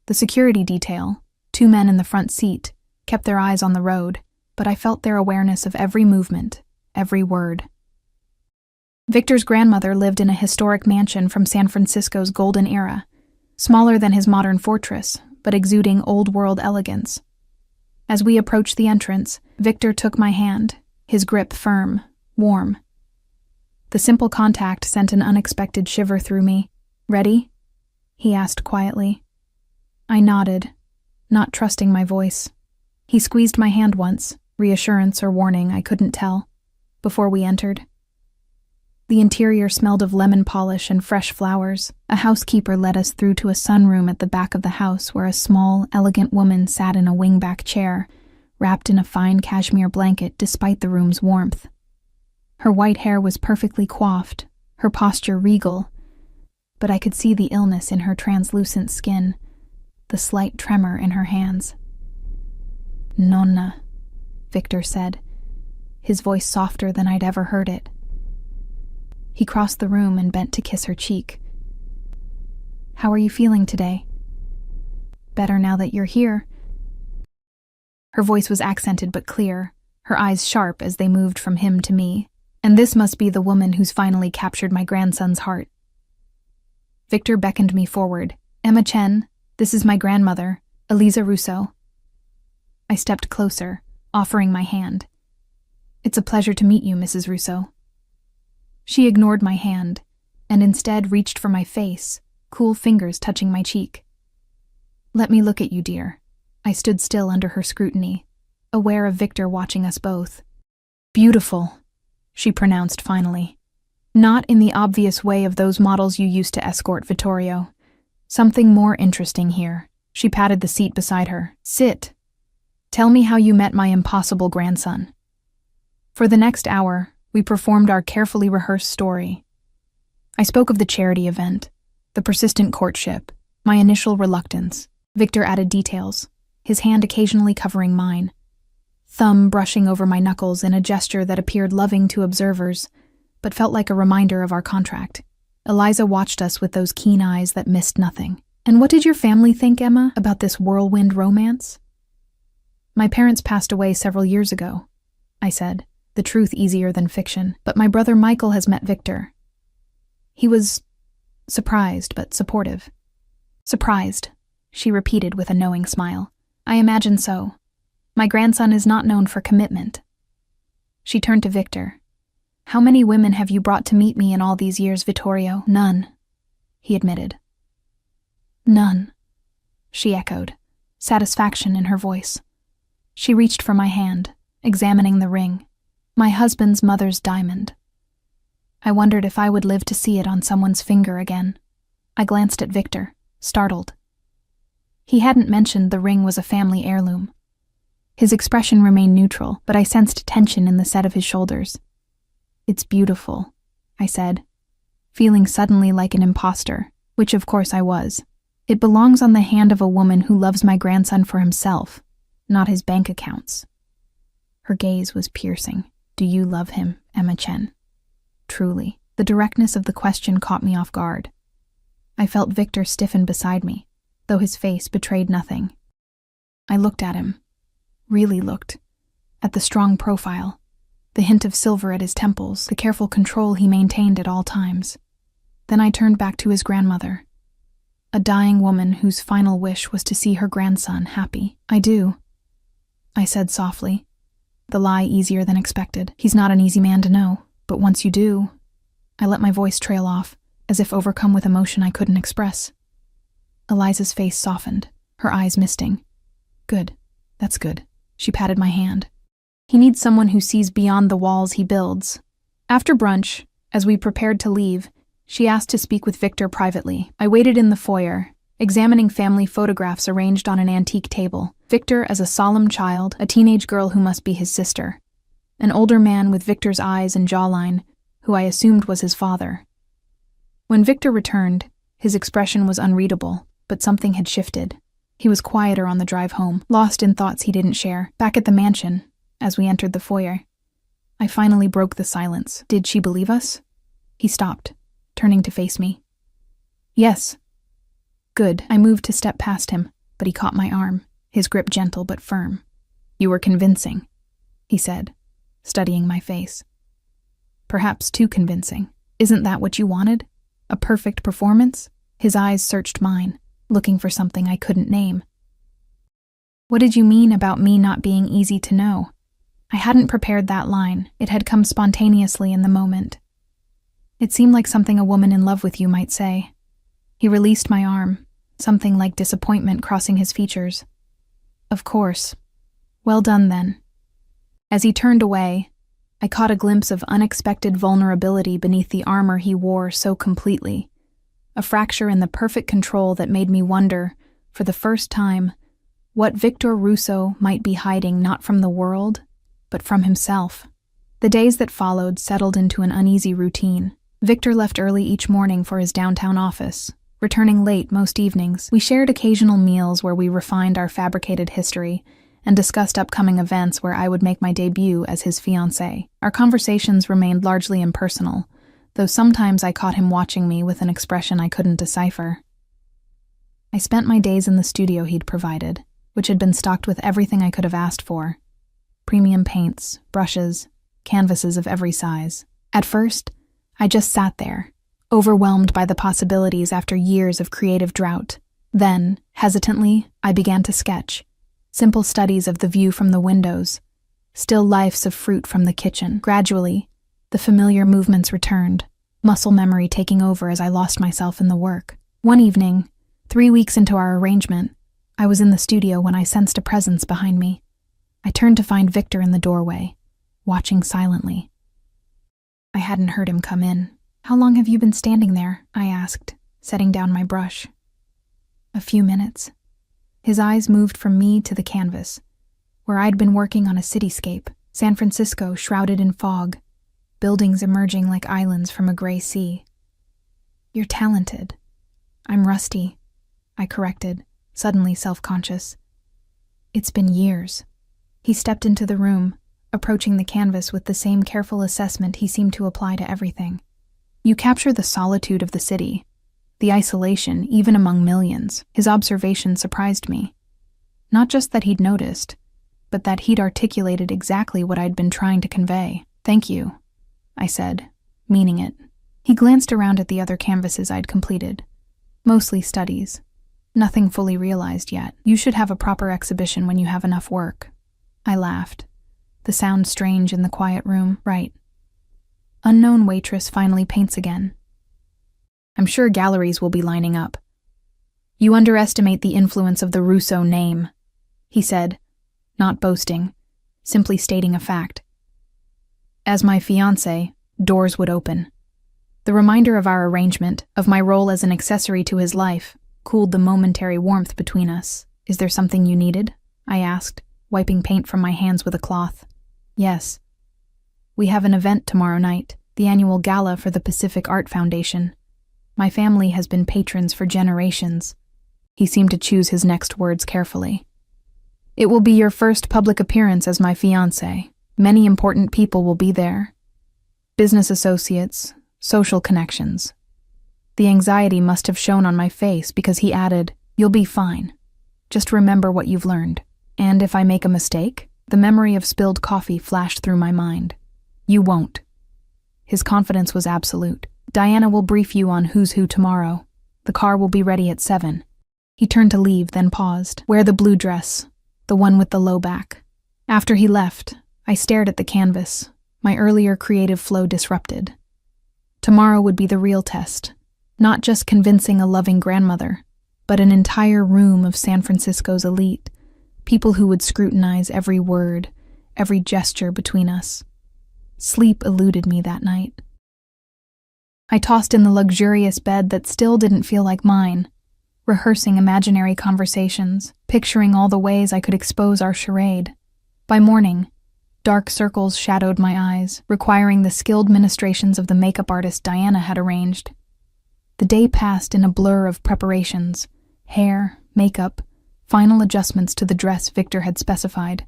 The security detail, 2 men in the front seat, kept their eyes on the road, but I felt their awareness of every movement, every word. Victor's grandmother lived in a historic mansion from San Francisco's golden era, smaller than his modern fortress, but exuding old-world elegance. As we approached the entrance, Victor took my hand, his grip firm, warm. The simple contact sent an unexpected shiver through me. "Ready?" he asked quietly. I nodded, not trusting my voice. He squeezed my hand once, reassurance or warning, I couldn't tell, before we entered. The interior smelled of lemon polish and fresh flowers. A housekeeper led us through to a sunroom at the back of the house where a small, elegant woman sat in a wingback chair, wrapped in a fine cashmere blanket despite the room's warmth. Her white hair was perfectly coiffed, her posture regal, but I could see the illness in her translucent skin, the slight tremor in her hands. "Nonna," Victor said, his voice softer than I'd ever heard it. He crossed the room and bent to kiss her cheek. "How are you feeling today?" "Better now that you're here." Her voice was accented but clear, her eyes sharp as they moved from him to me. And this must be the woman who's finally captured my grandson's heart. Victor beckoned me forward. "Emma Chen, this is my grandmother, Eliza Russo." I stepped closer, offering my hand. "It's a pleasure to meet you, Mrs. Russo." She ignored my hand, and instead reached for my face, cool fingers touching my cheek. "Let me look at you, dear." I stood still under her scrutiny, aware of Victor watching us both. "Beautiful," she pronounced finally. "Not in the obvious way of those models you used to escort, Vittorio. Something more interesting here." She patted the seat beside her. "Sit. Tell me how you met my impossible grandson." For the next hour, we performed our carefully rehearsed story. I spoke of the charity event, the persistent courtship, my initial reluctance. Victor added details, his hand occasionally covering mine, thumb brushing over my knuckles in a gesture that appeared loving to observers, but felt like a reminder of our contract. Eliza watched us with those keen eyes that missed nothing. "And what did your family think, Emma, about this whirlwind romance?" "My parents passed away several years ago," I said, the truth easier than fiction, "but my brother Michael has met Victor. He was surprised, but supportive." "Surprised," she repeated with a knowing smile. "I imagine so. My grandson is not known for commitment." She turned to Victor. "How many women have you brought to meet me in all these years, Vittorio?" "None," he admitted. "None," she echoed, satisfaction in her voice. She reached for my hand, examining the ring. My husband's mother's diamond. I wondered if I would live to see it on someone's finger again. I glanced at Victor, startled. He hadn't mentioned the ring was a family heirloom. His expression remained neutral, but I sensed tension in the set of his shoulders. "It's beautiful," I said, feeling suddenly like an imposter, which of course I was. "It belongs on the hand of a woman who loves my grandson for himself, not his bank accounts." Her gaze was piercing. "Do you love him, Emma Chen?" Truly, the directness of the question caught me off guard. I felt Victor stiffen beside me, though his face betrayed nothing. I looked at him. Really looked, at the strong profile, the hint of silver at his temples, the careful control he maintained at all times. Then I turned back to his grandmother, a dying woman whose final wish was to see her grandson happy. "I do," I said softly, the lie easier than expected. "He's not an easy man to know, but once you do..." I let my voice trail off, as if overcome with emotion I couldn't express. Eliza's face softened, her eyes misting. "Good, that's good." She patted my hand. "He needs someone who sees beyond the walls he builds." After brunch, as we prepared to leave, she asked to speak with Victor privately. I waited in the foyer, examining family photographs arranged on an antique table. Victor as a solemn child, a teenage girl who must be his sister, an older man with Victor's eyes and jawline, who I assumed was his father. When Victor returned, his expression was unreadable, but something had shifted. He was quieter on the drive home, lost in thoughts he didn't share. Back at the mansion, as we entered the foyer, I finally broke the silence. "Did she believe us?" He stopped, turning to face me. "Yes." "Good." I moved to step past him, but he caught my arm, his grip gentle but firm. "You were convincing," he said, studying my face. "Perhaps too convincing. Isn't that what you wanted? A perfect performance?" His eyes searched mine, looking for something I couldn't name. "What did you mean about me not being easy to know?" I hadn't prepared that line. It had come spontaneously in the moment. "It seemed like something a woman in love with you might say." He released my arm, something like disappointment crossing his features. "Of course. Well done, then." As he turned away, I caught a glimpse of unexpected vulnerability beneath the armor he wore so completely, a fracture in the perfect control that made me wonder, for the first time, what Victor Russo might be hiding not from the world, but from himself. The days that followed settled into an uneasy routine. Victor left early each morning for his downtown office, returning late most evenings. We shared occasional meals where we refined our fabricated history and discussed upcoming events where I would make my debut as his fiancée. Our conversations remained largely impersonal, though sometimes I caught him watching me with an expression I couldn't decipher. I spent my days in the studio he'd provided, which had been stocked with everything I could have asked for: premium paints, brushes, canvases of every size. At first, I just sat there, overwhelmed by the possibilities after years of creative drought. Then, hesitantly, I began to sketch. Simple studies of the view from the windows, still lifes of fruit from the kitchen. Gradually, the familiar movements returned, muscle memory taking over as I lost myself in the work. One evening, 3 weeks into our arrangement, I was in the studio when I sensed a presence behind me. I turned to find Victor in the doorway, watching silently. I hadn't heard him come in. "How long have you been standing there?" I asked, setting down my brush. "A few minutes." His eyes moved from me to the canvas, where I'd been working on a cityscape, San Francisco shrouded in fog, buildings emerging like islands from a gray sea. "You're talented." "I'm rusty," I corrected, suddenly self-conscious. "It's been years." He stepped into the room, approaching the canvas with the same careful assessment he seemed to apply to everything. "You capture the solitude of the city, the isolation even among millions." His observation surprised me. Not just that he'd noticed, but that he'd articulated exactly what I'd been trying to convey. "Thank you," I said, meaning it. He glanced around at the other canvases I'd completed. Mostly studies. Nothing fully realized yet. "You should have a proper exhibition when you have enough work." I laughed, the sound strange in the quiet room. "Right. Unknown waitress finally paints again. I'm sure galleries will be lining up." "You underestimate the influence of the Russo name," he said, not boasting, simply stating a fact. As my fiancé, doors would open. The reminder of our arrangement, of my role as an accessory to his life, cooled the momentary warmth between us. "Is there something you needed?" I asked, wiping paint from my hands with a cloth. "Yes. We have an event tomorrow night, the annual gala for the Pacific Art Foundation. My family has been patrons for generations." He seemed to choose his next words carefully. "It will be your first public appearance as my fiancé. Many important people will be there. Business associates, social connections." The anxiety must have shown on my face because he added, "You'll be fine. Just remember what you've learned. And if I make a mistake, The memory of spilled coffee flashed through my mind. You won't. His confidence was absolute. Diana will brief you on who's who tomorrow. The car will be ready at 7. He turned to leave, then paused. Wear the blue dress, the one with the low back. After he left, I stared at the canvas, my earlier creative flow disrupted. Tomorrow would be the real test, not just convincing a loving grandmother, but an entire room of San Francisco's elite, people who would scrutinize every word, every gesture between us. Sleep eluded me that night. I tossed in the luxurious bed that still didn't feel like mine, rehearsing imaginary conversations, picturing all the ways I could expose our charade. By morning, dark circles shadowed my eyes, requiring the skilled ministrations of the makeup artist Diana had arranged. The day passed in a blur of preparations, hair, makeup, final adjustments to the dress Victor had specified.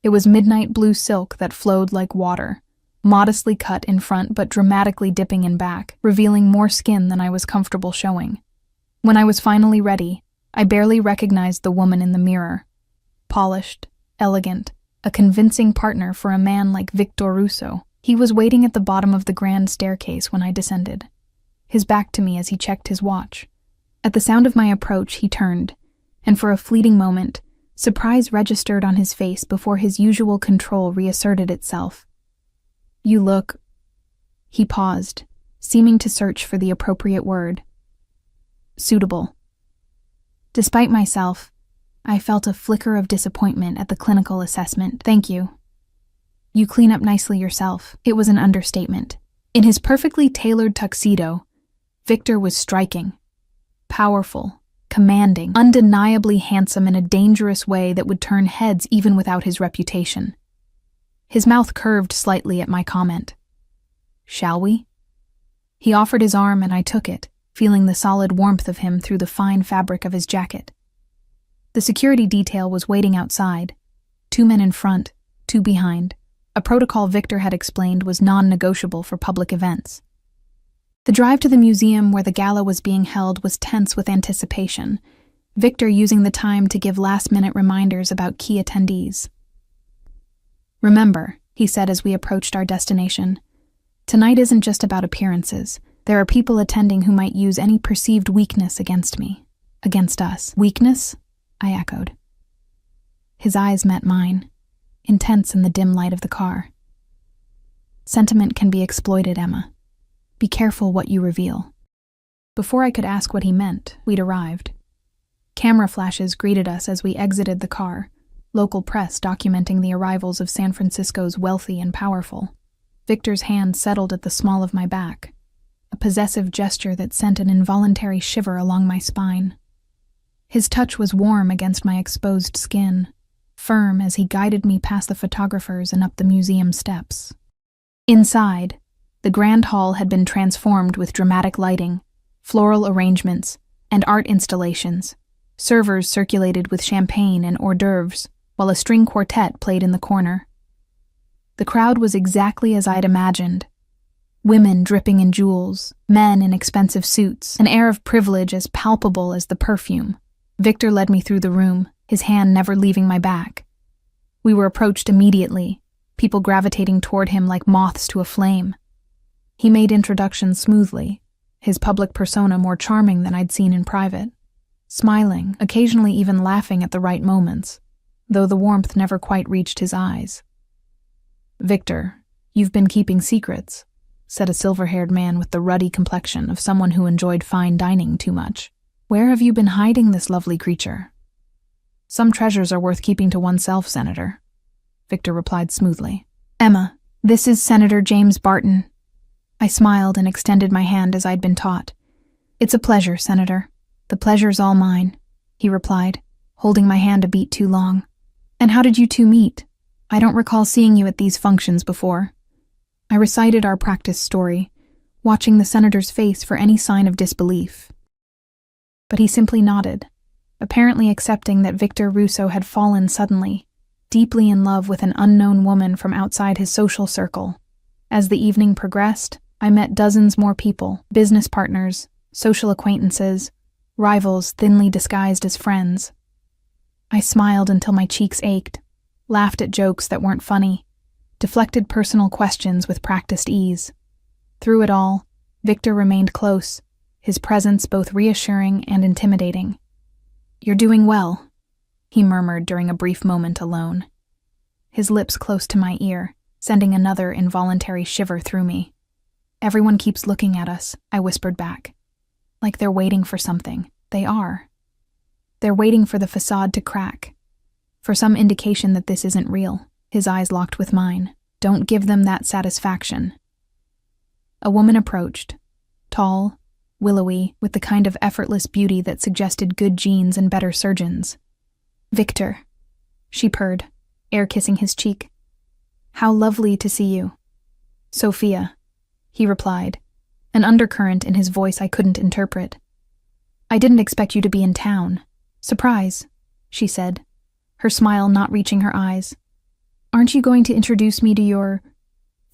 It was midnight blue silk that flowed like water, modestly cut in front but dramatically dipping in back, revealing more skin than I was comfortable showing. When I was finally ready, I barely recognized the woman in the mirror. Polished, elegant, a convincing partner for a man like Victor Russo. He was waiting at the bottom of the grand staircase when I descended, his back to me as he checked his watch. At the sound of my approach, he turned, and for a fleeting moment, surprise registered on his face before his usual control reasserted itself. You look... He paused, seeming to search for the appropriate word. Suitable. Despite myself, I felt a flicker of disappointment at the clinical assessment. Thank you. You clean up nicely yourself. It was an understatement. In his perfectly tailored tuxedo, Victor was striking. Powerful, commanding, undeniably handsome in a dangerous way that would turn heads even without his reputation. His mouth curved slightly at my comment. Shall we? He offered his arm and I took it, feeling the solid warmth of him through the fine fabric of his jacket. The security detail was waiting outside, 2 men in front, 2 behind, a protocol Victor had explained was non-negotiable for public events. The drive to the museum where the gala was being held was tense with anticipation, Victor using the time to give last-minute reminders about key attendees. Remember, he said as we approached our destination, tonight isn't just about appearances. There are people attending who might use any perceived weakness against me, against us. Weakness? I echoed. His eyes met mine, intense in the dim light of the car. Sentiment can be exploited, Emma. Be careful what you reveal. Before I could ask what he meant, we'd arrived. Camera flashes greeted us as we exited the car, local press documenting the arrivals of San Francisco's wealthy and powerful. Victor's hand settled at the small of my back, a possessive gesture that sent an involuntary shiver along my spine. His touch was warm against my exposed skin, firm as he guided me past the photographers and up the museum steps. Inside, the grand hall had been transformed with dramatic lighting, floral arrangements, and art installations. Servers circulated with champagne and hors d'oeuvres, while a string quartet played in the corner. The crowd was exactly as I'd imagined. Women dripping in jewels, men in expensive suits, an air of privilege as palpable as the perfume. Victor led me through the room, his hand never leaving my back. We were approached immediately, people gravitating toward him like moths to a flame. He made introductions smoothly, his public persona more charming than I'd seen in private, smiling, occasionally even laughing at the right moments, though the warmth never quite reached his eyes. Victor, you've been keeping secrets, said a silver-haired man with the ruddy complexion of someone who enjoyed fine dining too much. Where have you been hiding this lovely creature? Some treasures are worth keeping to oneself, Senator, Victor replied smoothly. Emma, this is Senator James Barton. I smiled and extended my hand as I'd been taught. It's a pleasure, Senator. The pleasure's all mine, he replied, holding my hand a beat too long. And how did you two meet? I don't recall seeing you at these functions before. I recited our practice story, watching the senator's face for any sign of disbelief. But he simply nodded, apparently accepting that Victor Russo had fallen suddenly, deeply in love with an unknown woman from outside his social circle. As the evening progressed, I met dozens more people, business partners, social acquaintances, rivals thinly disguised as friends. I smiled until my cheeks ached, laughed at jokes that weren't funny, deflected personal questions with practiced ease. Through it all, Victor remained close, his presence both reassuring and intimidating. "You're doing well," he murmured during a brief moment alone. His lips close to my ear, sending another involuntary shiver through me. "Everyone keeps looking at us," I whispered back. "Like they're waiting for something. They are. They're waiting for the facade to crack, for some indication that this isn't real." His eyes locked with mine. "Don't give them that satisfaction." A woman approached, tall, willowy, with the kind of effortless beauty that suggested good genes and better surgeons. "Victor," she purred, air kissing his cheek. "How lovely to see you." "Sophia," he replied, an undercurrent in his voice I couldn't interpret. "I didn't expect you to be in town. Surprise," she said, her smile not reaching her eyes. "Aren't you going to introduce me to your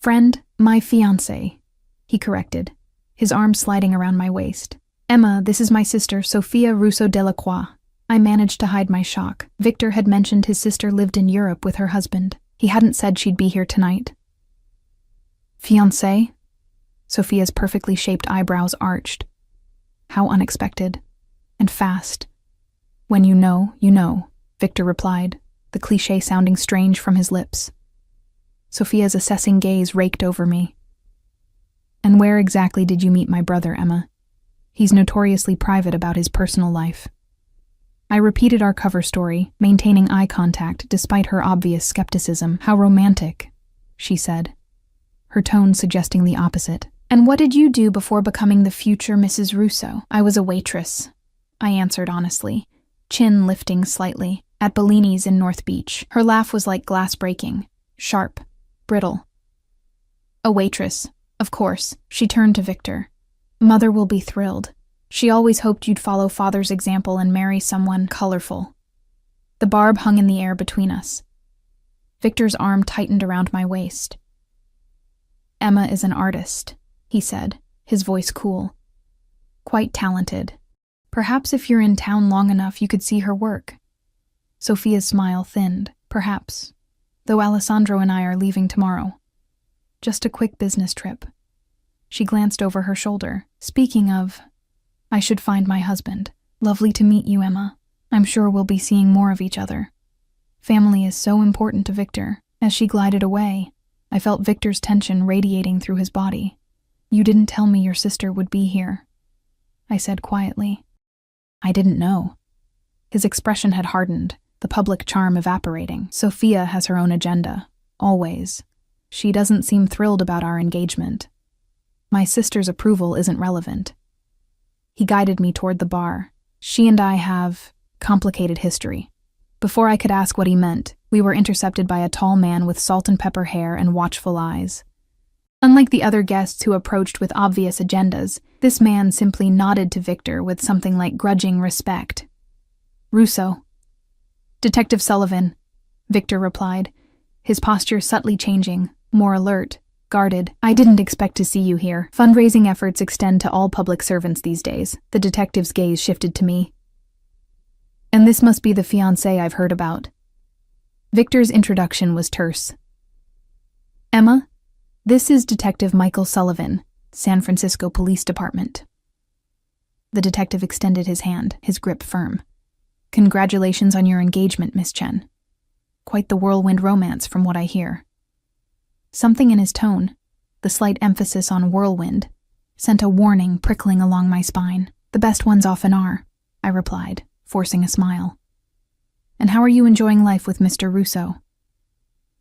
friend?" "My fiancé," he corrected, his arm sliding around my waist. "Emma, this is my sister, Sophia Russo Delacroix." I managed to hide my shock. Victor had mentioned his sister lived in Europe with her husband. He hadn't said she'd be here tonight. "Fiancé?" Sophia's perfectly shaped eyebrows arched. How unexpected. And fast. "When you know," Victor replied, the cliché sounding strange from his lips. Sophia's assessing gaze raked over me. "And where exactly did you meet my brother, Emma? He's notoriously private about his personal life." I repeated our cover story, maintaining eye contact despite her obvious skepticism. "How romantic," she said, her tone suggesting the opposite. "And what did you do before becoming the future Mrs. Russo?" "I was a waitress," I answered honestly, chin lifting slightly, "at Bellini's in North Beach." Her laugh was like glass breaking, sharp, brittle. "A waitress, of course," she turned to Victor. "Mother will be thrilled. She always hoped you'd follow Father's example and marry someone colorful." The barb hung in the air between us. Victor's arm tightened around my waist. "Emma is an artist," he said, his voice cool. "Quite talented. Perhaps if you're in town long enough you could see her work." Sophia's smile thinned. "Perhaps. Though Alessandro and I are leaving tomorrow. Just a quick business trip." She glanced over her shoulder. "Speaking of, I should find my husband. Lovely to meet you, Emma. I'm sure we'll be seeing more of each other." Family is so important to Victor. As she glided away, I felt Victor's tension radiating through his body. "You didn't tell me your sister would be here," I said quietly. "I didn't know." His expression had hardened, the public charm evaporating. "Sophia has her own agenda. Always. She doesn't seem thrilled about our engagement. My sister's approval isn't relevant." He guided me toward the bar. "She and I have complicated history." Before I could ask what he meant, we were intercepted by a tall man with salt and pepper hair and watchful eyes. Unlike the other guests who approached with obvious agendas, this man simply nodded to Victor with something like grudging respect. "Russo." "Detective Sullivan," Victor replied, his posture subtly changing, more alert, guarded. "I didn't expect to see you here. Fundraising efforts extend to all public servants these days." The detective's gaze shifted to me. "And this must be the fiancé I've heard about." Victor's introduction was terse. "Emma, this is Detective Michael Sullivan, San Francisco Police Department." The detective extended his hand, his grip firm. "Congratulations on your engagement, Miss Chen. Quite the whirlwind romance from what I hear." Something in his tone, the slight emphasis on whirlwind, sent a warning prickling along my spine. "The best ones often are," I replied, forcing a smile. "And how are you enjoying life with Mr. Russo?"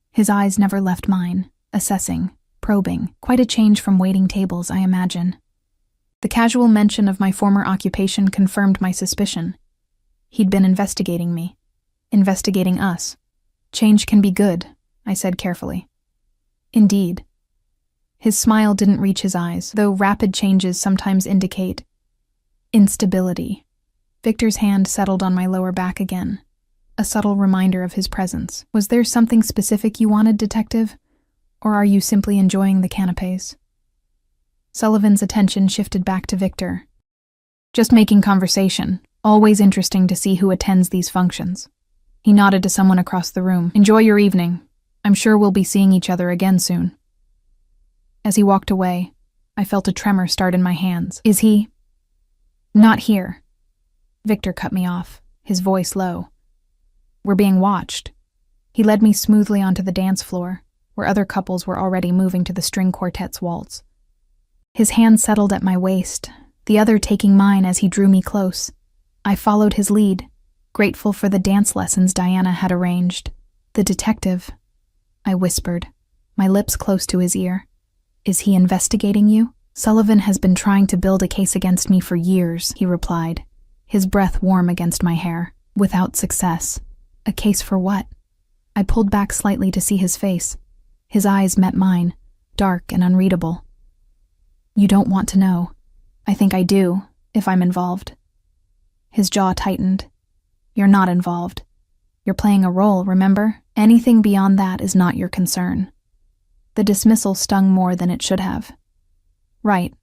His eyes never left mine, assessing, probing, quite a change from waiting tables, I imagine. The casual mention of my former occupation confirmed my suspicion. He'd been investigating me, investigating us. "Change can be good," I said carefully. "Indeed." His smile didn't reach his eyes, though rapid changes sometimes indicate instability. Victor's hand settled on my lower back again, a subtle reminder of his presence. "Was there something specific you wanted, Detective? Or are you simply enjoying the canapés?" Sullivan's attention shifted back to Victor. "Just making conversation. Always interesting to see who attends these functions." He nodded to someone across the room. "Enjoy your evening. I'm sure we'll be seeing each other again soon." As he walked away, I felt a tremor start in my hands. "Is he?" "Not here." Victor cut me off, his voice low. "We're being watched." He led me smoothly onto the dance floor, where other couples were already moving to the string quartet's waltz. His hand settled at my waist, the other taking mine as he drew me close. I followed his lead, grateful for the dance lessons Diana had arranged. "The detective," I whispered, my lips close to his ear. "Is he investigating you?" "Sullivan has been trying to build a case against me for years," he replied, his breath warm against my hair. "Without success." "A case for what?" I pulled back slightly to see his face. His eyes met mine, dark and unreadable. "You don't want to know." "I think I do, if I'm involved." His jaw tightened. "You're not involved. You're playing a role, remember? Anything beyond that is not your concern." The dismissal stung more than it should have. "Right.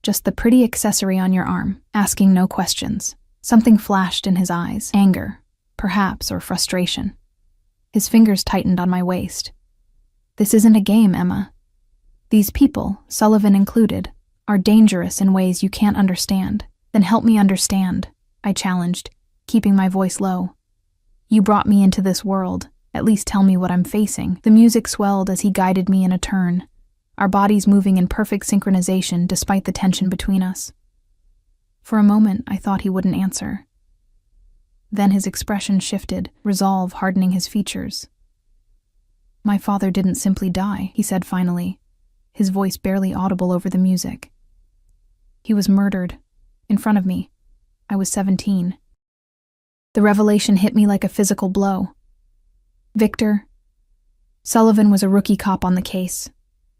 Just the pretty accessory on your arm, asking no questions." Something flashed in his eyes. Anger, perhaps, or frustration. His fingers tightened on my waist. "This isn't a game, Emma. These people, Sullivan included, are dangerous in ways you can't understand." "Then help me understand," I challenged, keeping my voice low. "You brought me into this world. At least tell me what I'm facing." The music swelled as he guided me in a turn, our bodies moving in perfect synchronization despite the tension between us. For a moment, I thought he wouldn't answer. Then his expression shifted, resolve hardening his features. "My father didn't simply die," he said finally, his voice barely audible over the music. "He was murdered, in front of me. I was 17. The revelation hit me like a physical blow. Victor Sullivan was a rookie cop on the case.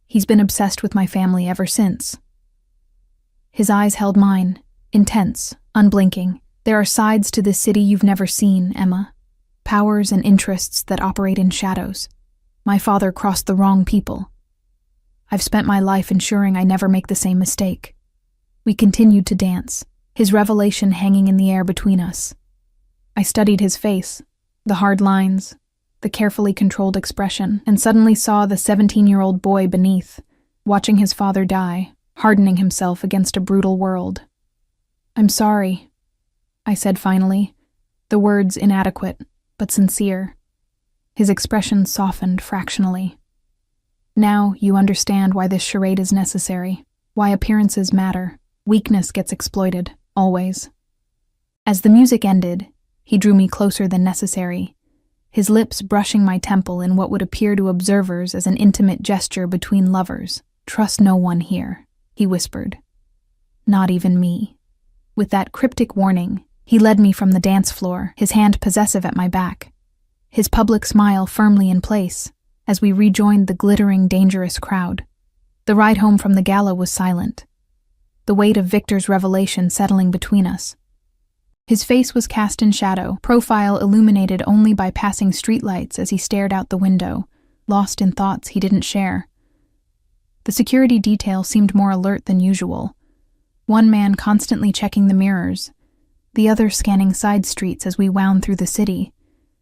He's been obsessed with my family ever since." His eyes held mine, intense, unblinking. "There are sides to this city you've never seen, Emma. Powers and interests that operate in shadows. My father crossed the wrong people. I've spent my life ensuring I never make the same mistake." We continued to dance, his revelation hanging in the air between us. I studied his face, the hard lines, the carefully controlled expression, and suddenly saw the 17-year-old boy beneath, watching his father die, hardening himself against a brutal world. "I'm sorry," I said finally, the words inadequate, but sincere. His expression softened fractionally. "Now you understand why this charade is necessary, why appearances matter. Weakness gets exploited, always." As the music ended, he drew me closer than necessary, his lips brushing my temple in what would appear to observers as an intimate gesture between lovers. "Trust no one here," he whispered. "Not even me." With that cryptic warning, he led me from the dance floor, his hand possessive at my back, his public smile firmly in place, as we rejoined the glittering, dangerous crowd. The ride home from the gala was silent, the weight of Victor's revelation settling between us. His face was cast in shadow, profile illuminated only by passing streetlights as he stared out the window, lost in thoughts he didn't share. The security detail seemed more alert than usual, one man constantly checking the mirrors, the other scanning side streets as we wound through the city.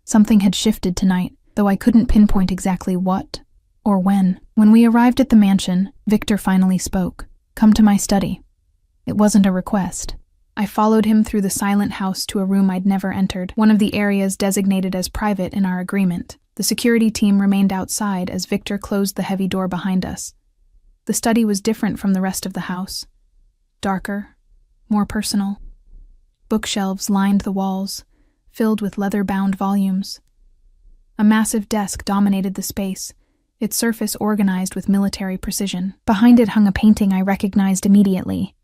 Something had shifted tonight, though I couldn't pinpoint exactly what or when. When we arrived at the mansion, Victor finally spoke. "Come to my study." It wasn't a request. I followed him through the silent house to a room I'd never entered, one of the areas designated as private in our agreement. The security team remained outside as Victor closed the heavy door behind us. The study was different from the rest of the house. Darker, more personal. Bookshelves lined the walls, filled with leather-bound volumes. A massive desk dominated the space, its surface organized with military precision. Behind it hung a painting I recognized immediately,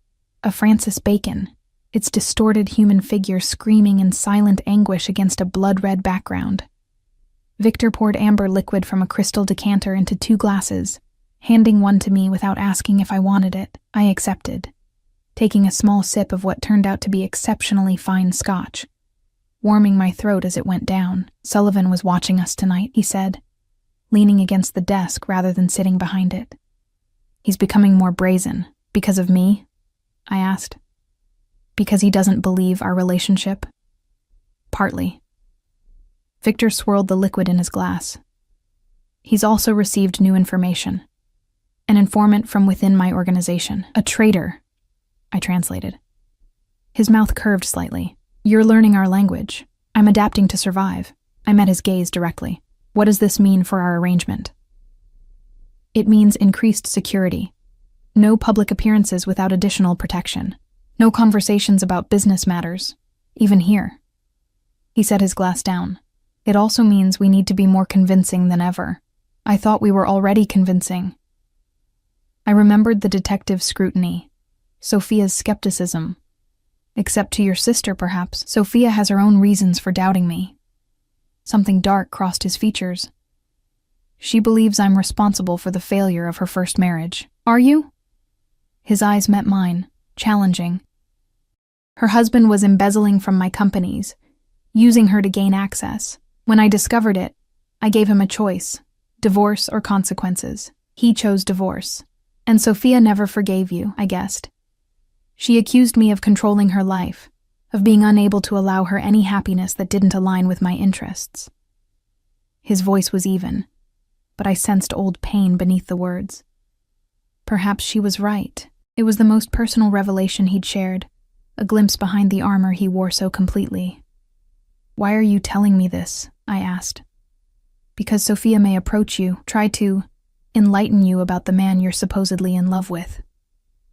a Francis Bacon, its distorted human figure screaming in silent anguish against a blood-red background. Victor poured amber liquid from a crystal decanter into 2 glasses, handing one to me without asking if I wanted it. I accepted, taking a small sip of what turned out to be exceptionally fine scotch, warming my throat as it went down. "Sullivan was watching us tonight," he said, leaning against the desk rather than sitting behind it. "He's becoming more brazen. Because of me?" I asked. "Because he doesn't believe our relationship?" "Partly." Victor swirled the liquid in his glass. He's also received new information. An informant from within my organization. A traitor, I translated. His mouth curved slightly. You're learning our language. I'm adapting to survive. I met his gaze directly. What does this mean for our arrangement? It means increased security. No public appearances without additional protection. No conversations about business matters, even here. He set his glass down. It also means we need to be more convincing than ever. I thought we were already convincing. I remembered the detective's scrutiny, Sophia's skepticism. Except to your sister, perhaps. Sophia has her own reasons for doubting me. Something dark crossed his features. She believes I'm responsible for the failure of her first marriage. Are you? His eyes met mine, challenging. Her husband was embezzling from my companies, using her to gain access. When I discovered it, I gave him a choice, divorce or consequences. He chose divorce. And Sophia never forgave you, I guessed. She accused me of controlling her life, of being unable to allow her any happiness that didn't align with my interests. His voice was even, but I sensed old pain beneath the words. Perhaps she was right. It was the most personal revelation he'd shared, a glimpse behind the armor he wore so completely. Why are you telling me this? I asked. Because Sophia may approach you, try to enlighten you about the man you're supposedly in love with.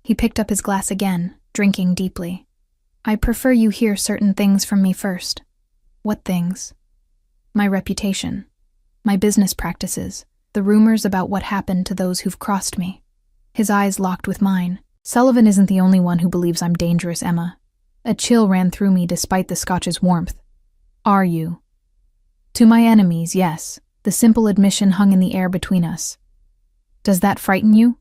He picked up his glass again, drinking deeply. I prefer you hear certain things from me first. What things? My reputation, my business practices, the rumors about what happened to those who've crossed me. His eyes locked with mine. Sullivan isn't the only one who believes I'm dangerous, Emma. A chill ran through me despite the scotch's warmth. Are you? To my enemies, yes. The simple admission hung in the air between us. Does that frighten you?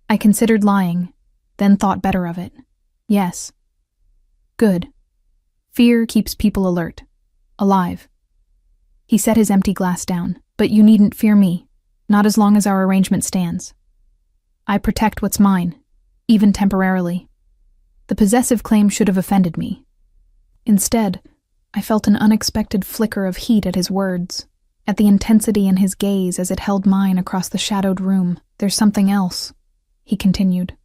I considered lying, then thought better of it. Yes. Good. Fear keeps people alert. Alive. He set his empty glass down. But you needn't fear me. Not as long as our arrangement stands. I protect what's mine, even temporarily. The possessive claim should have offended me. Instead, I felt an unexpected flicker of heat at his words, at the intensity in his gaze as it held mine across the shadowed room. There's something else, he continued.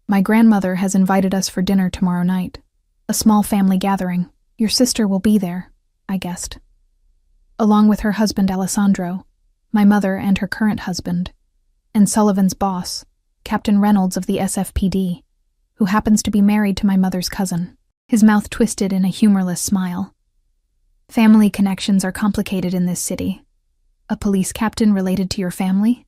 My grandmother has invited us for dinner tomorrow night. A small family gathering. Your sister will be there, I guessed. Along with her husband Alessandro, my mother and her current husband, and Sullivan's boss, Captain Reynolds of the SFPD, who happens to be married to my mother's cousin. His mouth twisted in a humorless smile. Family connections are complicated in this city. A police captain related to your family?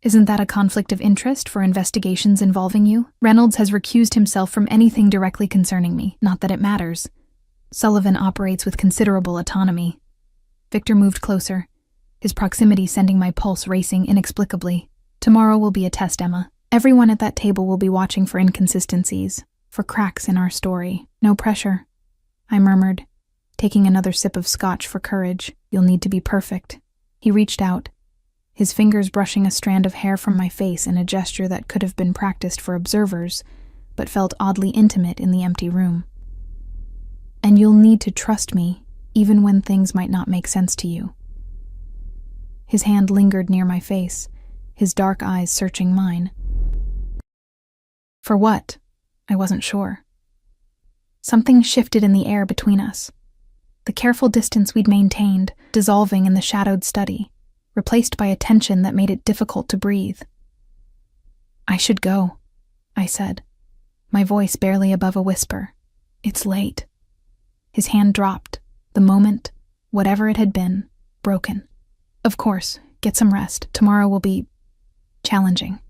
Isn't that a conflict of interest for investigations involving you? Reynolds has recused himself from anything directly concerning me, not that it matters. Sullivan operates with considerable autonomy. Victor moved closer, his proximity sending my pulse racing inexplicably. Tomorrow will be a test, Emma. Everyone at that table will be watching for inconsistencies, for cracks in our story. No pressure, I murmured, taking another sip of scotch for courage. You'll need to be perfect. He reached out, his fingers brushing a strand of hair from my face in a gesture that could have been practiced for observers, but felt oddly intimate in the empty room. And you'll need to trust me, even when things might not make sense to you. His hand lingered near my face, his dark eyes searching mine. For what? I wasn't sure. Something shifted in the air between us. The careful distance we'd maintained, dissolving in the shadowed study, replaced by a tension that made it difficult to breathe. I should go, I said, my voice barely above a whisper. It's late. His hand dropped, the moment, whatever it had been, broken. Of course, get some rest. Tomorrow will be challenging.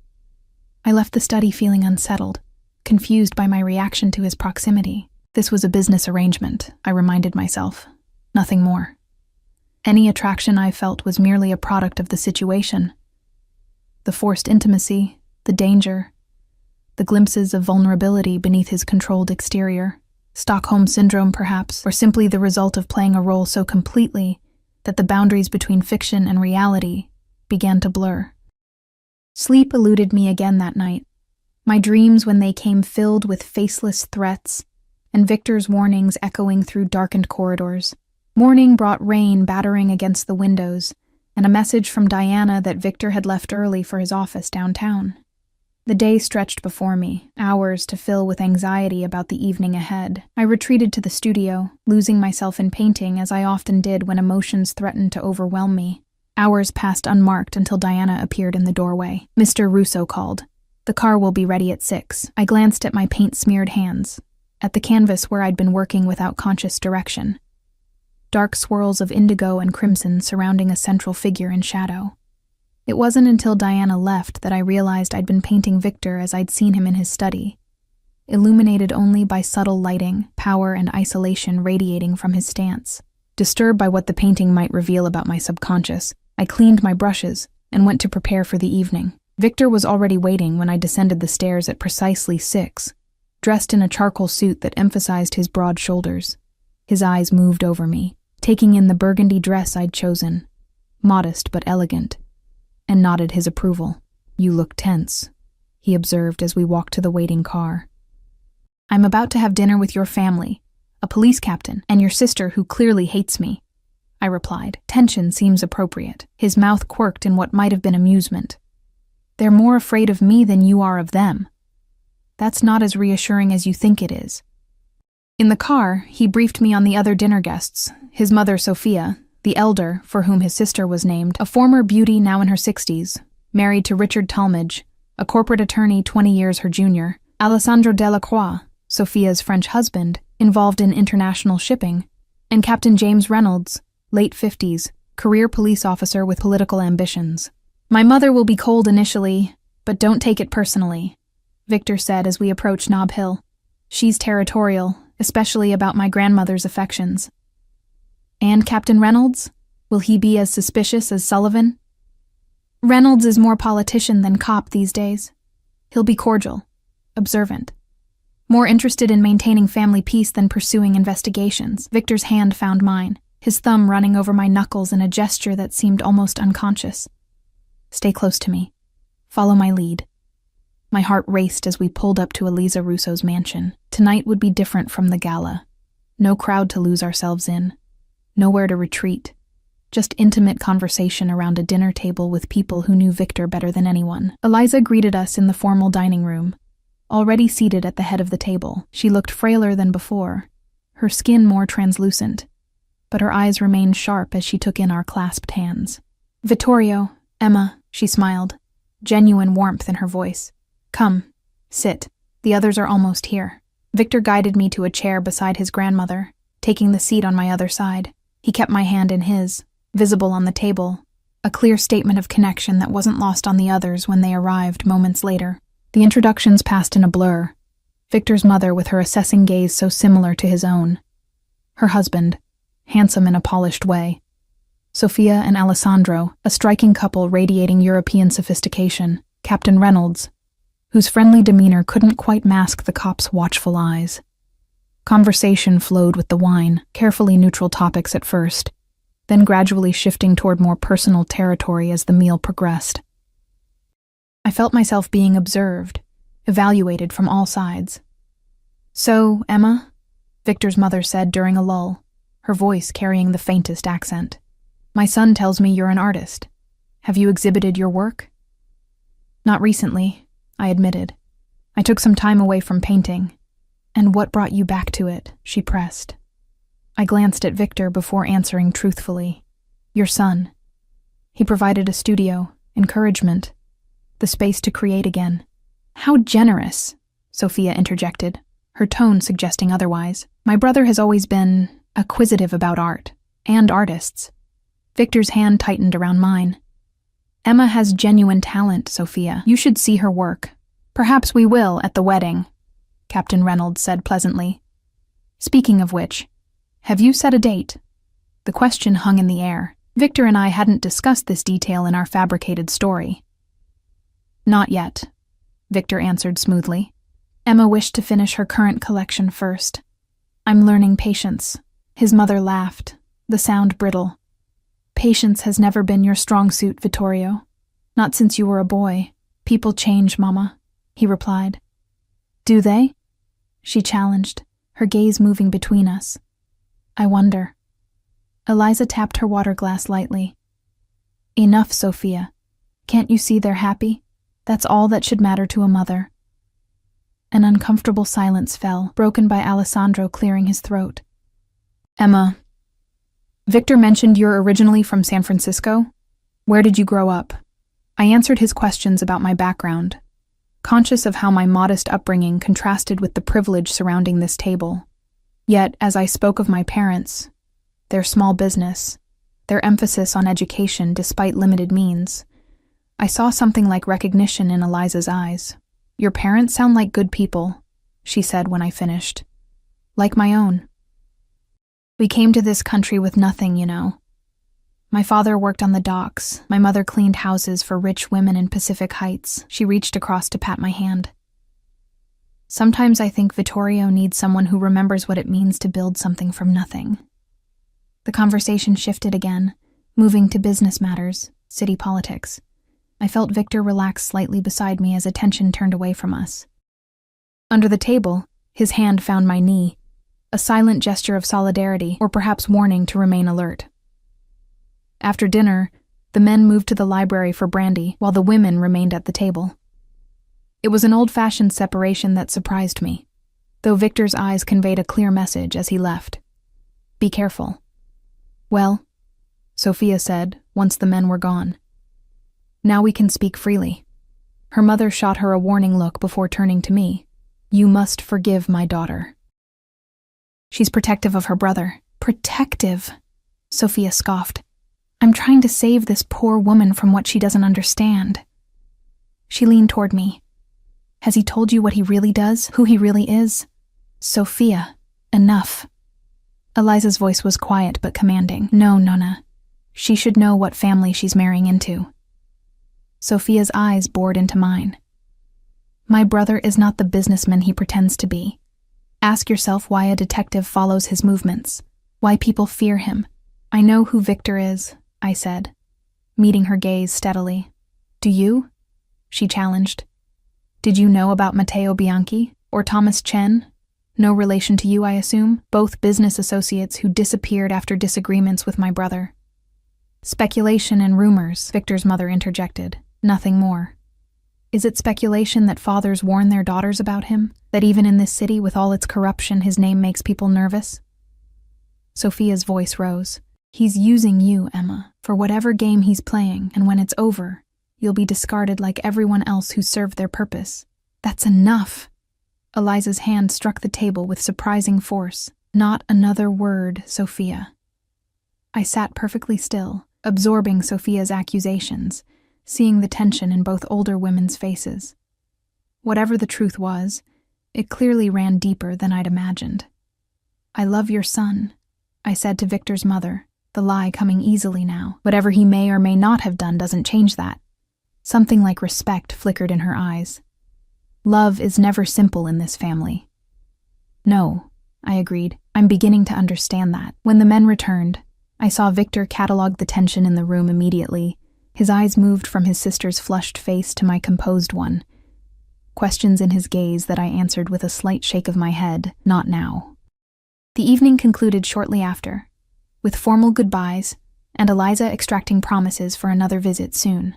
I left the study feeling unsettled, confused by my reaction to his proximity. This was a business arrangement, I reminded myself. Nothing more. Any attraction I felt was merely a product of the situation. The forced intimacy, the danger, the glimpses of vulnerability beneath his controlled exterior. Stockholm Syndrome, perhaps, or simply the result of playing a role so completely that the boundaries between fiction and reality began to blur. Sleep eluded me again that night. My dreams, when they came, filled with faceless threats, and Victor's warnings echoing through darkened corridors. Morning brought rain battering against the windows, and a message from Diana that Victor had left early for his office downtown. The day stretched before me, hours to fill with anxiety about the evening ahead. I retreated to the studio, losing myself in painting as I often did when emotions threatened to overwhelm me. Hours passed unmarked until Diana appeared in the doorway. Mr. Russo called. "The car will be ready at 6. I glanced at my paint-smeared hands, at the canvas where I'd been working without conscious direction. Dark swirls of indigo and crimson surrounding a central figure in shadow. It wasn't until Diana left that I realized I'd been painting Victor as I'd seen him in his study, illuminated only by subtle lighting, power and isolation radiating from his stance. Disturbed by what the painting might reveal about my subconscious, I cleaned my brushes and went to prepare for the evening. Victor was already waiting when I descended the stairs at precisely 6, dressed in a charcoal suit that emphasized his broad shoulders. His eyes moved over me, taking in the burgundy dress I'd chosen, modest but elegant, and nodded his approval. "You look tense," he observed as we walked to the waiting car. "I'm about to have dinner with your family, a police captain, and your sister who clearly hates me," I replied. Tension seems appropriate. His mouth quirked in what might have been amusement. "They're more afraid of me than you are of them. That's not as reassuring as you think it is." In the car, he briefed me on the other dinner guests, his mother Sophia, the elder, for whom his sister was named, a former beauty now in her 60s, married to Richard Talmadge, a corporate attorney 20 years her junior, Alessandro Delacroix, Sophia's French husband, involved in international shipping, and Captain James Reynolds, late 50s, career police officer with political ambitions. "My mother will be cold initially, but don't take it personally," Victor said as we approached Nob Hill. "She's territorial, especially about my grandmother's affections." "And Captain Reynolds? Will he be as suspicious as Sullivan?" "Reynolds is more politician than cop these days. He'll be cordial, observant, more interested in maintaining family peace than pursuing investigations." Victor's hand found mine, his thumb running over my knuckles in a gesture that seemed almost unconscious. "Stay close to me. Follow my lead." My heart raced as we pulled up to Eliza Russo's mansion. Tonight would be different from the gala. No crowd to lose ourselves in. Nowhere to retreat. Just intimate conversation around a dinner table with people who knew Victor better than anyone. Eliza greeted us in the formal dining room. Already seated at the head of the table, she looked frailer than before, her skin more translucent, but her eyes remained sharp as she took in our clasped hands. "Vittorio, Emma," she smiled, genuine warmth in her voice. "Come, sit. The others are almost here." Victor guided me to a chair beside his grandmother, taking the seat on my other side. He kept my hand in his, visible on the table, a clear statement of connection that wasn't lost on the others when they arrived moments later. The introductions passed in a blur. Victor's mother with her assessing gaze so similar to his own. Her husband, handsome in a polished way. Sophia and Alessandro, a striking couple radiating European sophistication. Captain Reynolds, whose friendly demeanor couldn't quite mask the cop's watchful eyes. Conversation flowed with the wine, carefully neutral topics at first, then gradually shifting toward more personal territory as the meal progressed. I felt myself being observed, evaluated from all sides. "So, Emma," Victor's mother said during a lull, her voice carrying the faintest accent, "my son tells me you're an artist. Have you exhibited your work?" "Not recently," I admitted. "I took some time away from painting." "And what brought you back to it?" she pressed. I glanced at Victor before answering truthfully. "Your son. He provided a studio, encouragement, the space to create again." "How generous," Sophia interjected, her tone suggesting otherwise. "My brother has always been acquisitive about art, and artists." Victor's hand tightened around mine. "Emma has genuine talent, Sophia. You should see her work. Perhaps we will at the wedding," Captain Reynolds said pleasantly. "Speaking of which, have you set a date?" The question hung in the air. Victor and I hadn't discussed this detail in our fabricated story. "Not yet," Victor answered smoothly. "Emma wished to finish her current collection first. I'm learning patience." His mother laughed, the sound brittle. "Patience has never been your strong suit, Vittorio. Not since you were a boy. People change, Mama," he replied. "Do they?" she challenged, her gaze moving between us. "I wonder." Eliza tapped her water glass lightly. Enough, Sophia. Can't you see they're happy? That's all that should matter to a mother. An uncomfortable silence fell, broken by Alessandro clearing his throat. Emma, Victor mentioned you're originally from San Francisco. Where did you grow up? I answered his questions about my background, conscious of how my modest upbringing contrasted with the privilege surrounding this table. Yet, as I spoke of my parents, their small business, their emphasis on education despite limited means, I saw something like recognition in Eliza's eyes. Your parents sound like good people, she said when I finished. Like my own. We came to this country with nothing, you know. My father worked on the docks. My mother cleaned houses for rich women in Pacific Heights. She reached across to pat my hand. Sometimes I think Vittorio needs someone who remembers what it means to build something from nothing. The conversation shifted again, moving to business matters, city politics. I felt Victor relax slightly beside me as attention turned away from us. Under the table, his hand found my knee, a silent gesture of solidarity or perhaps warning to remain alert. After dinner, the men moved to the library for brandy while the women remained at the table. It was an old-fashioned separation that surprised me, though Victor's eyes conveyed a clear message as he left. Be careful. Well, Sophia said, once the men were gone. Now we can speak freely. Her mother shot her a warning look before turning to me. You must forgive my daughter. She's protective of her brother. Protective? Sophia scoffed. I'm trying to save this poor woman from what she doesn't understand. She leaned toward me. Has he told you what he really does, who he really is? Sophia, enough. Eliza's voice was quiet but commanding. No, Nonna. She should know what family she's marrying into. Sophia's eyes bored into mine. My brother is not the businessman he pretends to be. Ask yourself why a detective follows his movements, why people fear him. I know who Victor is, I said, meeting her gaze steadily. Do you? She challenged. Did you know about Matteo Bianchi or Thomas Chen? No relation to you, I assume? Both business associates who disappeared after disagreements with my brother. Speculation and rumors, Victor's mother interjected. Nothing more. Is it speculation that fathers warn their daughters about him? That even in this city with all its corruption, his name makes people nervous? Sophia's voice rose. He's using you, Emma, for whatever game he's playing, and when it's over, you'll be discarded like everyone else who served their purpose. That's enough. Eliza's hand struck the table with surprising force. Not another word, Sophia. I sat perfectly still, absorbing Sophia's accusations, seeing the tension in both older women's faces. Whatever the truth was, it clearly ran deeper than I'd imagined. I love your son, I said to Victor's mother, the lie coming easily now. Whatever he may or may not have done doesn't change that. Something like respect flickered in her eyes. Love is never simple in this family. No, I agreed. I'm beginning to understand that. When the men returned, I saw Victor catalog the tension in the room immediately. His eyes moved from his sister's flushed face to my composed one. Questions in his gaze that I answered with a slight shake of my head, not now. The evening concluded shortly after, with formal goodbyes and Eliza extracting promises for another visit soon.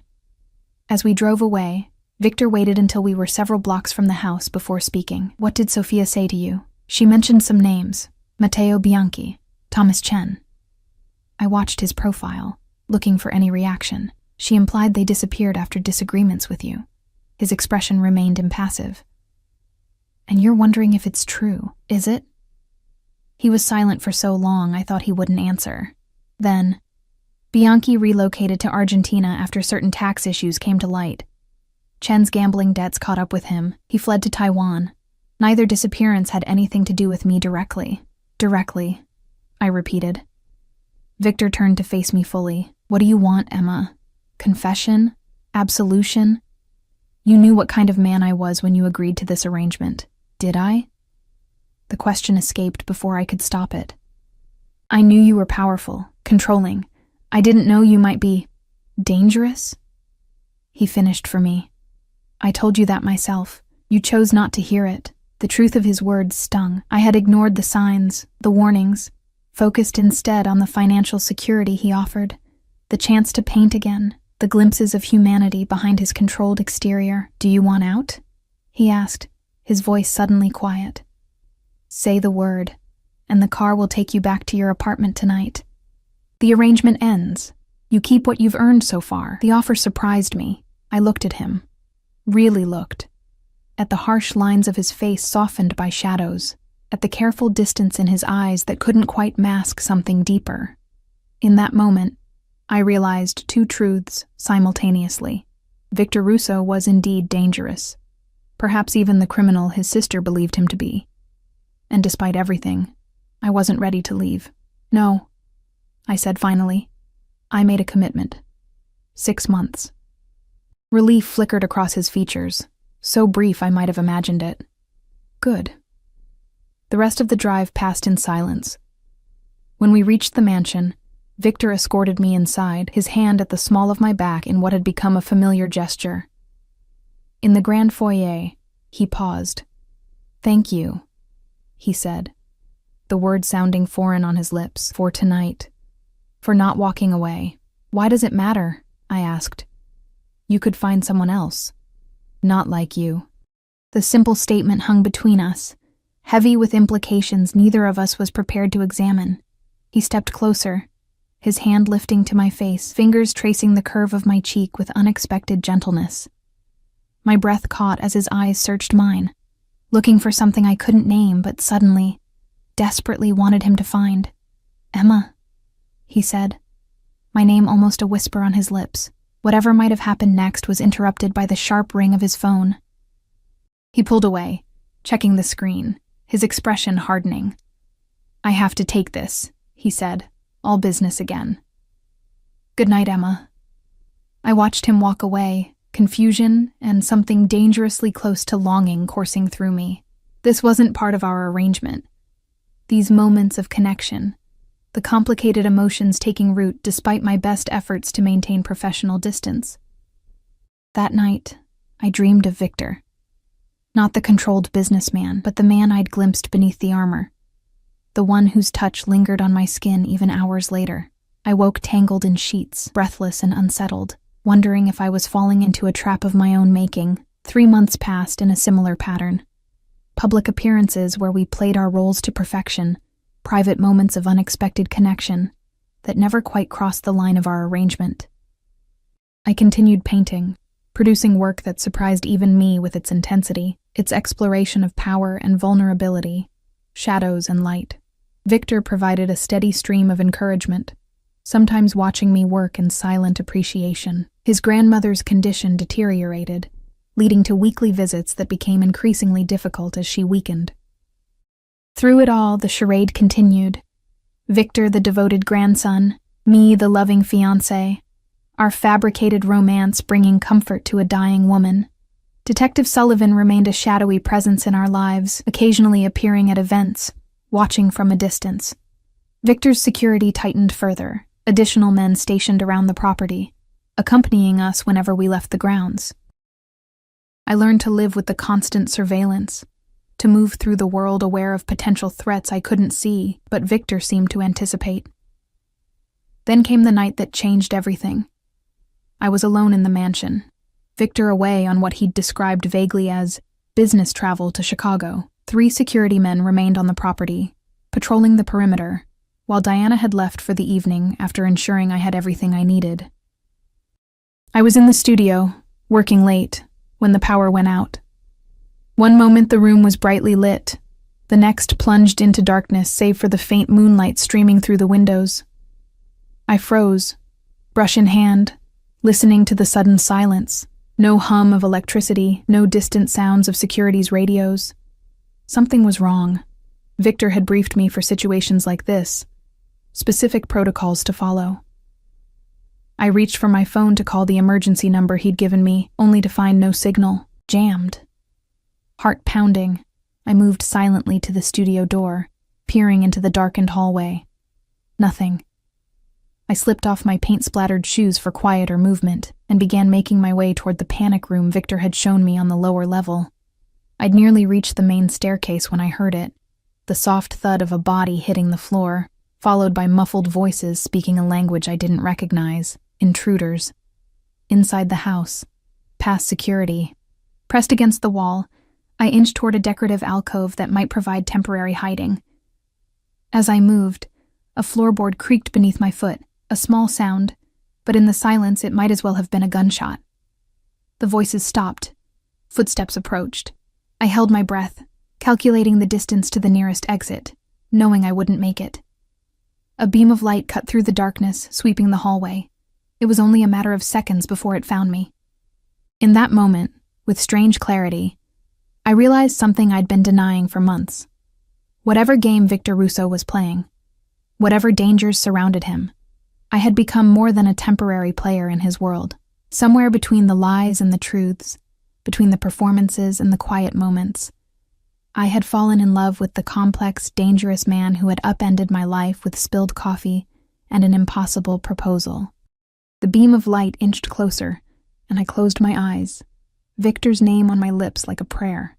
As we drove away, Victor waited until we were several blocks from the house before speaking. What did Sophia say to you? She mentioned some names, Matteo Bianchi, Thomas Chen. I watched his profile, looking for any reaction. She implied they disappeared after disagreements with you. His expression remained impassive. And you're wondering if it's true, is it? He was silent for so long I thought he wouldn't answer. Then, Bianchi relocated to Argentina after certain tax issues came to light. Chen's gambling debts caught up with him. He fled to Taiwan. Neither disappearance had anything to do with me directly. Directly, I repeated. Victor turned to face me fully. What do you want, Emma? Confession? Absolution? You knew what kind of man I was when you agreed to this arrangement. Did I? The question escaped before I could stop it. I knew you were powerful, controlling. I didn't know you might be dangerous. He finished for me. I told you that myself. You chose not to hear it. The truth of his words stung. I had ignored the signs, the warnings. focused instead on the financial security he offered, the chance to paint again, the glimpses of humanity behind his controlled exterior. "Do you want out?" he asked, his voice suddenly quiet. "Say the word, and the car will take you back to your apartment tonight. The arrangement ends. You keep what you've earned so far." The offer surprised me. I looked at him. Really looked. At the harsh lines of his face softened by shadows, at the careful distance in his eyes that couldn't quite mask something deeper. In that moment, I realized two truths simultaneously. Victor Russo was indeed dangerous, perhaps even the criminal his sister believed him to be. And despite everything, I wasn't ready to leave. "No," I said finally. "I made a commitment. 6 months." Relief flickered across his features, so brief I might have imagined it. Good. The rest of the drive passed in silence. When we reached the mansion, Victor escorted me inside, his hand at the small of my back in what had become a familiar gesture. In the grand foyer, he paused. "Thank you," he said, the word sounding foreign on his lips. "For tonight. For not walking away." "Why does it matter?" I asked. "You could find someone else. Not like you." The simple statement hung between us, heavy with implications neither of us was prepared to examine. He stepped closer, his hand lifting to my face, fingers tracing the curve of my cheek with unexpected gentleness. My breath caught as his eyes searched mine, looking for something I couldn't name but suddenly, desperately wanted him to find. "Emma," he said, my name almost a whisper on his lips. Whatever might have happened next was interrupted by the sharp ring of his phone. He pulled away, checking the screen, his expression hardening. "I have to take this," he said, all business again. "Good night, Emma." I watched him walk away, confusion and something dangerously close to longing coursing through me. This wasn't part of our arrangement. These moments of connection, the complicated emotions taking root despite my best efforts to maintain professional distance. That night, I dreamed of Victor. Not the controlled businessman, but the man I'd glimpsed beneath the armor. The one whose touch lingered on my skin even hours later. I woke tangled in sheets, breathless and unsettled, wondering if I was falling into a trap of my own making. 3 months passed in a similar pattern. Public appearances where we played our roles to perfection, private moments of unexpected connection that never quite crossed the line of our arrangement. I continued painting, producing work that surprised even me with its intensity, its exploration of power and vulnerability, shadows and light. Victor provided a steady stream of encouragement, sometimes watching me work in silent appreciation. His grandmother's condition deteriorated, leading to weekly visits that became increasingly difficult as she weakened. Through it all, the charade continued. Victor, the devoted grandson, me, the loving fiancé, our fabricated romance bringing comfort to a dying woman. Detective Sullivan remained a shadowy presence in our lives, occasionally appearing at events, watching from a distance. Victor's security tightened further, additional men stationed around the property, accompanying us whenever we left the grounds. I learned to live with the constant surveillance, to move through the world aware of potential threats I couldn't see, but Victor seemed to anticipate. Then came the night that changed everything. I was alone in the mansion, Victor away on what he'd described vaguely as business travel to Chicago. 3 security men remained on the property, patrolling the perimeter, while Diana had left for the evening after ensuring I had everything I needed. I was in the studio, working late, when the power went out. One moment the room was brightly lit, the next plunged into darkness save for the faint moonlight streaming through the windows. I froze, brush in hand, listening to the sudden silence. No hum of electricity, no distant sounds of security's radios. Something was wrong. Victor had briefed me for situations like this, specific protocols to follow. I reached for my phone to call the emergency number he'd given me, only to find no signal. Jammed. Heart pounding, I moved silently to the studio door, peering into the darkened hallway. Nothing. I slipped off my paint-splattered shoes for quieter movement and began making my way toward the panic room Victor had shown me on the lower level. I'd nearly reached the main staircase when I heard it, the soft thud of a body hitting the floor, followed by muffled voices speaking a language I didn't recognize. Intruders. Inside the house, past security. Pressed against the wall, I inched toward a decorative alcove that might provide temporary hiding. As I moved, a floorboard creaked beneath my foot, a small sound, but in the silence it might as well have been a gunshot. The voices stopped. Footsteps approached. I held my breath, calculating the distance to the nearest exit, knowing I wouldn't make it. A beam of light cut through the darkness, sweeping the hallway. It was only a matter of seconds before it found me. In that moment, with strange clarity, I realized something I'd been denying for months. Whatever game Victor Russo was playing, whatever dangers surrounded him, I had become more than a temporary player in his world, somewhere between the lies and the truths, between the performances and the quiet moments. I had fallen in love with the complex, dangerous man who had upended my life with spilled coffee and an impossible proposal. The beam of light inched closer, and I closed my eyes, Victor's name on my lips like a prayer.